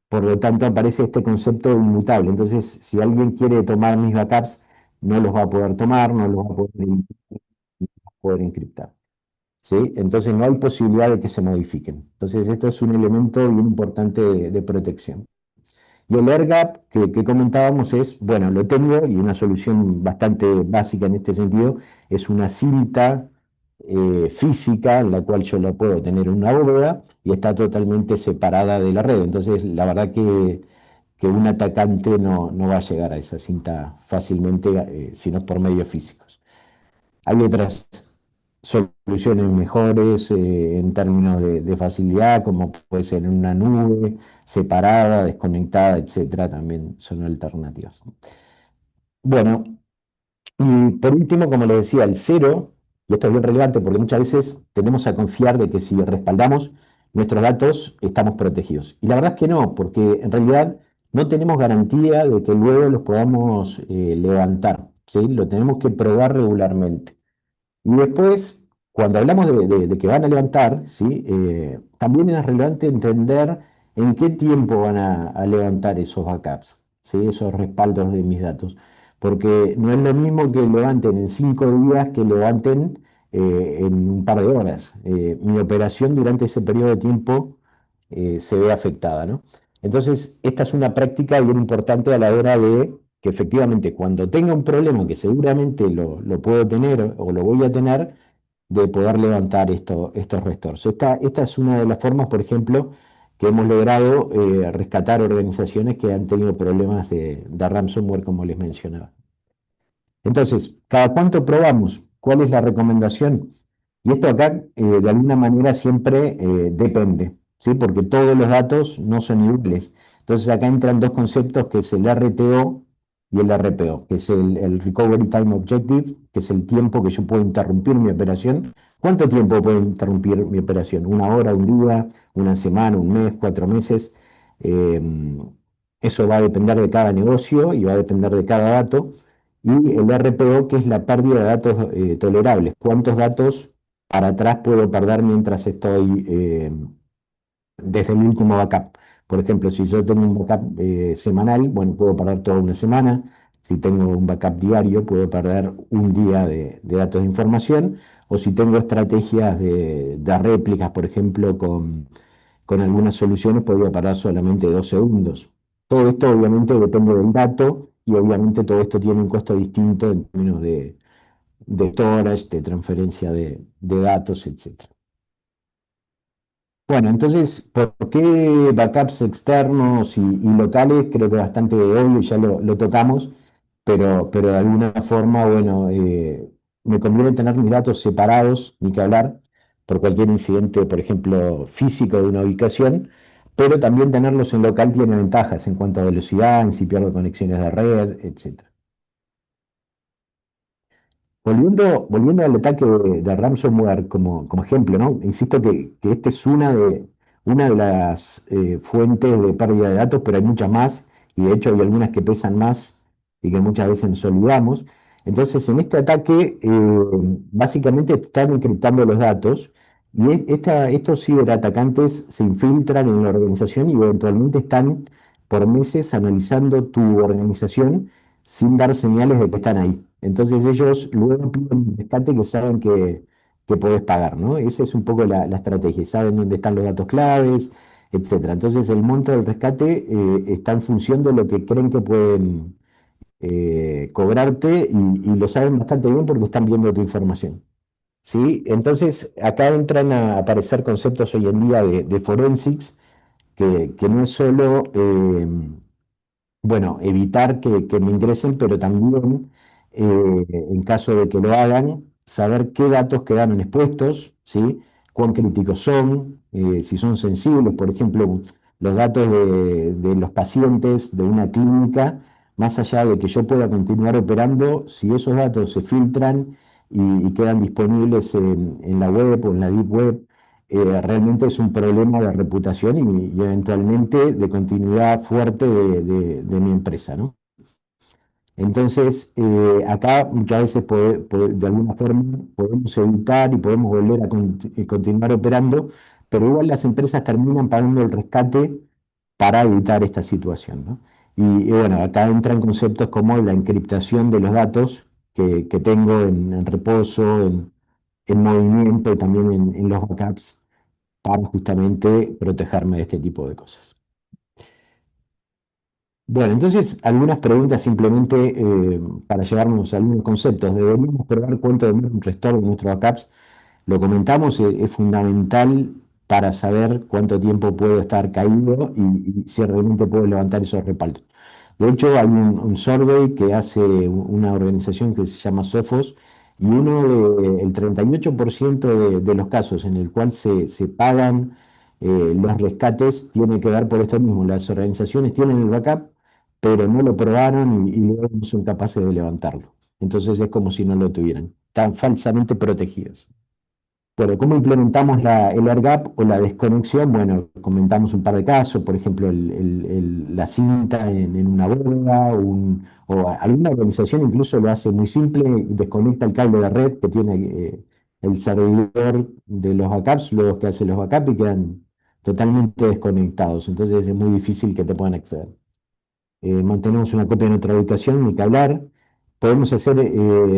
por lo tanto, aparece este concepto de inmutable. Entonces, si alguien quiere tomar mis backups, no los va a poder tomar, no los va a poder encriptar. ¿Sí? Entonces no hay posibilidad de que se modifiquen. Entonces esto es un elemento bien importante de protección. Y el air gap que comentábamos es, bueno, lo tengo y una solución bastante básica en este sentido es una cinta física en la cual yo la puedo tener en una bóveda y está totalmente separada de la red. Entonces, la verdad que un atacante no va a llegar a esa cinta fácilmente, si no es por medios físicos. Hay otras soluciones mejores en términos de facilidad, como puede ser en una nube, separada, desconectada, etcétera, también son alternativas. Bueno, y por último, como les decía, el cero, y esto es bien relevante porque muchas veces tendemos a confiar de que si respaldamos nuestros datos estamos protegidos. Y la verdad es que no, porque en realidad no tenemos garantía de que luego los podamos levantar, ¿sí? Lo tenemos que probar regularmente. Y después, cuando hablamos de que van a levantar, ¿sí? También es relevante entender en qué tiempo van a levantar esos backups, ¿sí? Esos respaldos de mis datos. Porque no es lo mismo que levanten en 5 días que levanten en un par de horas. Mi operación durante ese periodo de tiempo se ve afectada, ¿no? Entonces, esta es una práctica bien importante a la hora de que efectivamente cuando tenga un problema, que seguramente lo puedo tener o lo voy a tener, de poder levantar estos restores. Esta es una de las formas, por ejemplo, que hemos logrado rescatar organizaciones que han tenido problemas de ransomware, como les mencionaba. Entonces, ¿cada cuánto probamos? ¿Cuál es la recomendación? Y esto acá, de alguna manera, siempre depende, ¿sí? Porque todos los datos no son iguales. Entonces, acá entran dos conceptos, que es el RTO y el RPO, que es el Recovery Time Objective, que es el tiempo que yo puedo interrumpir mi operación. ¿Cuánto tiempo puedo interrumpir mi operación? ¿Una hora, un día, una semana, un mes, 4 meses? Eh, Eso va a depender de cada negocio y va a depender de cada dato. Y el RPO, que es la pérdida de datos tolerables. ¿Cuántos datos para atrás puedo perder mientras estoy desde el último backup? Por ejemplo, si yo tengo un backup semanal, bueno, puedo perder toda una semana. Si tengo un backup diario, puedo perder un día de datos de información. O si tengo estrategias de réplicas, por ejemplo, con algunas soluciones, podría perder solamente 2 segundos. Todo esto obviamente depende del dato y obviamente todo esto tiene un costo distinto en términos de storage, de transferencia de datos, etcétera. Bueno, entonces, ¿por qué backups externos y locales? Creo que bastante obvio, ya lo tocamos, pero de alguna forma, bueno, me conviene tener mis datos separados, ni que hablar, por cualquier incidente, por ejemplo, físico de una ubicación, pero también tenerlos en local tiene ventajas en cuanto a velocidad, en si pierdo conexiones de red, etcétera. Volviendo al ataque de ransomware como ejemplo, ¿no? Insisto que esta es una de las fuentes de pérdida de datos, pero hay muchas más, y de hecho hay algunas que pesan más y que muchas veces nos olvidamos. Entonces, en este ataque, básicamente están encriptando los datos, y estos ciberatacantes se infiltran en la organización y eventualmente están por meses analizando tu organización sin dar señales de que están ahí. Entonces ellos luego piden un rescate que saben que podés pagar, ¿no? Esa es un poco la estrategia, saben dónde están los datos claves, etcétera. Entonces el monto del rescate está en función de lo que creen que pueden cobrarte y lo saben bastante bien porque están viendo tu información. ¿Sí? Entonces acá entran a aparecer conceptos hoy en día de forensics, que no es solo bueno, evitar que me ingresen, pero también, en caso de que lo hagan, saber qué datos quedaron expuestos, ¿sí? Cuán críticos son, si son sensibles, por ejemplo, los datos de los pacientes de una clínica, más allá de que yo pueda continuar operando, si esos datos se filtran y quedan disponibles en la web o en la deep web, realmente es un problema de reputación y eventualmente de continuidad fuerte de mi empresa, ¿no? Entonces, acá muchas veces de alguna forma podemos evitar y podemos volver a continuar operando, pero igual las empresas terminan pagando el rescate para evitar esta situación, ¿no? Y bueno, acá entran conceptos como la encriptación de los datos que tengo en reposo, en movimiento y también en los backups para justamente protegerme de este tipo de cosas. Bueno, entonces algunas preguntas simplemente para llevarnos a algunos conceptos. ¿Deberíamos probar cuánto demora un restore de nuestros backups? Lo comentamos, es fundamental para saber cuánto tiempo puedo estar caído y si realmente puedo levantar esos respaldos. De hecho, hay un survey que hace una organización que se llama Sophos y el 38% de los casos en el cual se pagan los rescates tiene que ver por esto mismo. Las organizaciones tienen el backup, pero no lo probaron y luego no son capaces de levantarlo. Entonces es como si no lo tuvieran. Están falsamente protegidos. Bueno, ¿cómo implementamos el air gap o la desconexión? Bueno, comentamos un par de casos, por ejemplo, la cinta en una bóveda, alguna organización incluso lo hace muy simple, desconecta el cable de red que tiene el servidor de los backups, luego que hace los backups y quedan totalmente desconectados, entonces es muy difícil que te puedan acceder. Mantenemos una copia de nuestra ubicación, ni que hablar. Podemos hacer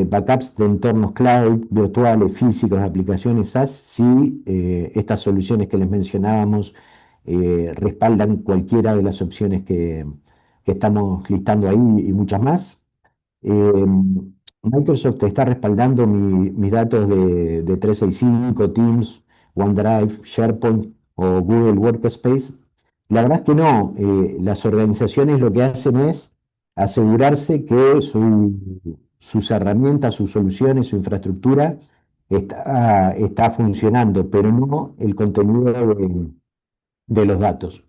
backups de entornos cloud, virtuales, físicos, de aplicaciones SaaS, si estas soluciones que les mencionábamos respaldan cualquiera de las opciones que estamos listando ahí y muchas más. Eh, Microsoft está respaldando mis datos de 365, Teams, OneDrive, SharePoint o Google Workspace. La verdad es que no. Las organizaciones lo que hacen es asegurarse que sus herramientas, sus soluciones, su infraestructura está funcionando, pero no el contenido de los datos.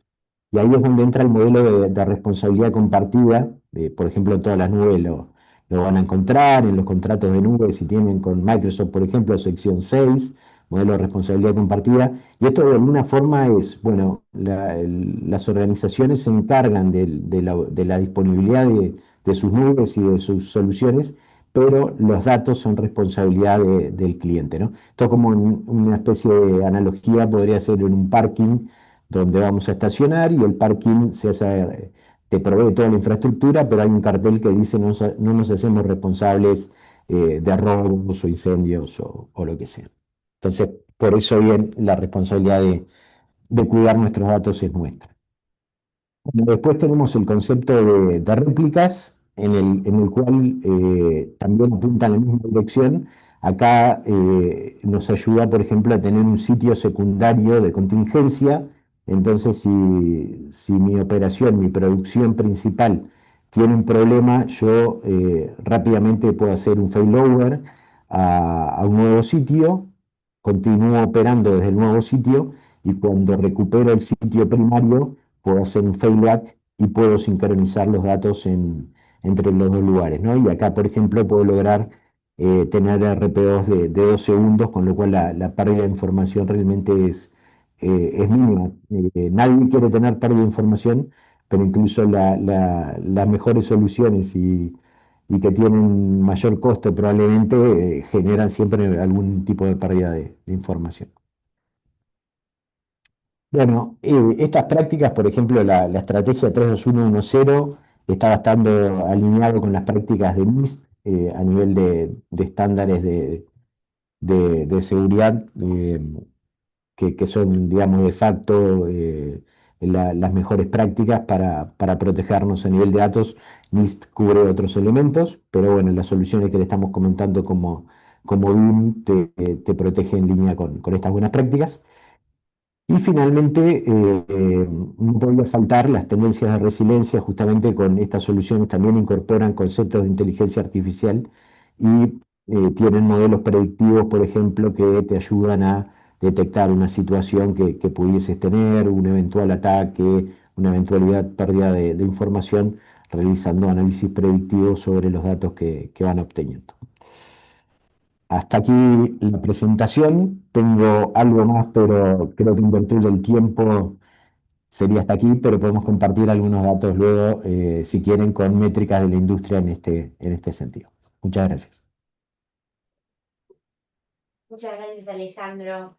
Y ahí es donde entra el modelo de responsabilidad compartida. Por ejemplo, todas las nubes lo van a encontrar en los contratos de nube, si tienen con Microsoft, por ejemplo, sección 6 modelo de responsabilidad compartida. Y esto de alguna forma es, bueno, las organizaciones se encargan de la disponibilidad de sus nubes y de sus soluciones, pero los datos son responsabilidad del cliente, ¿no? Esto como una especie de analogía podría ser en un parking donde vamos a estacionar y el parking te provee toda la infraestructura, pero hay un cartel que dice no nos hacemos responsables de robos o incendios o lo que sea. Entonces, por eso bien la responsabilidad de cuidar nuestros datos es nuestra. Bueno, después tenemos el concepto de réplicas, en el cual también apunta en la misma dirección. Acá nos ayuda, por ejemplo, a tener un sitio secundario de contingencia. Entonces, si mi operación, mi producción principal tiene un problema, yo rápidamente puedo hacer un failover a un nuevo sitio, continúo operando desde el nuevo sitio y cuando recupero el sitio primario, puedo hacer un failback y puedo sincronizar los datos entre los dos lugares, ¿no? Y acá, por ejemplo, puedo lograr tener RPOs de 2 segundos, con lo cual la pérdida de información realmente es mínima. Nadie quiere tener pérdida de información, pero incluso las mejores soluciones y que tienen mayor costo probablemente generan siempre algún tipo de pérdida de información. Bueno, estas prácticas, por ejemplo, la estrategia 3-2-1-1-0 está bastante alineado con las prácticas de NIST a nivel de estándares de seguridad que son, digamos, de facto las mejores prácticas para protegernos a nivel de datos. NIST cubre otros elementos, pero bueno, las soluciones que le estamos comentando como BIM te protege en línea con estas buenas prácticas. Y finalmente, no podía faltar las tendencias de resiliencia, justamente con estas soluciones también incorporan conceptos de inteligencia artificial y tienen modelos predictivos, por ejemplo, que te ayudan a detectar una situación que pudieses tener, un eventual ataque, una eventualidad pérdida de información, realizando análisis predictivos sobre los datos que van obteniendo. Hasta aquí la presentación. Tengo algo más, pero creo que invertir el tiempo sería hasta aquí, pero podemos compartir algunos datos luego, si quieren, con métricas de la industria en este sentido. Muchas gracias. Muchas gracias, Alejandro.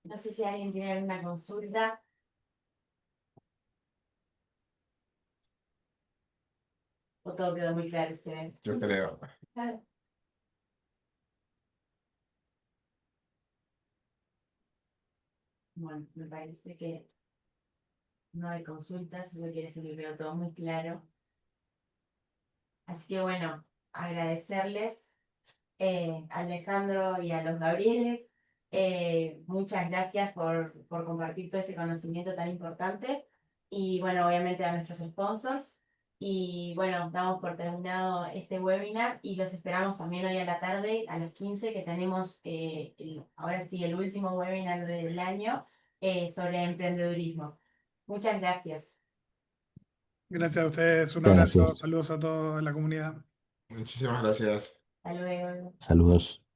No sé si alguien tiene alguna consulta o todo quedó muy claro, se ve. Yo creo. Ah, bueno, me parece que no hay consultas, eso quiere decir que quedó todo muy claro. Así que bueno, agradecerles, Alejandro y a los Gabrieles. Muchas gracias por compartir todo este conocimiento tan importante. Y bueno, obviamente a nuestros sponsors. Y bueno, damos por terminado este webinar y los esperamos también hoy a la tarde a las 15 que tenemos ahora sí el último webinar del año sobre emprendedurismo. Muchas gracias. Gracias a ustedes, un abrazo, Gracias. saludos a toda la comunidad. Muchísimas gracias. Hasta luego. Saludos.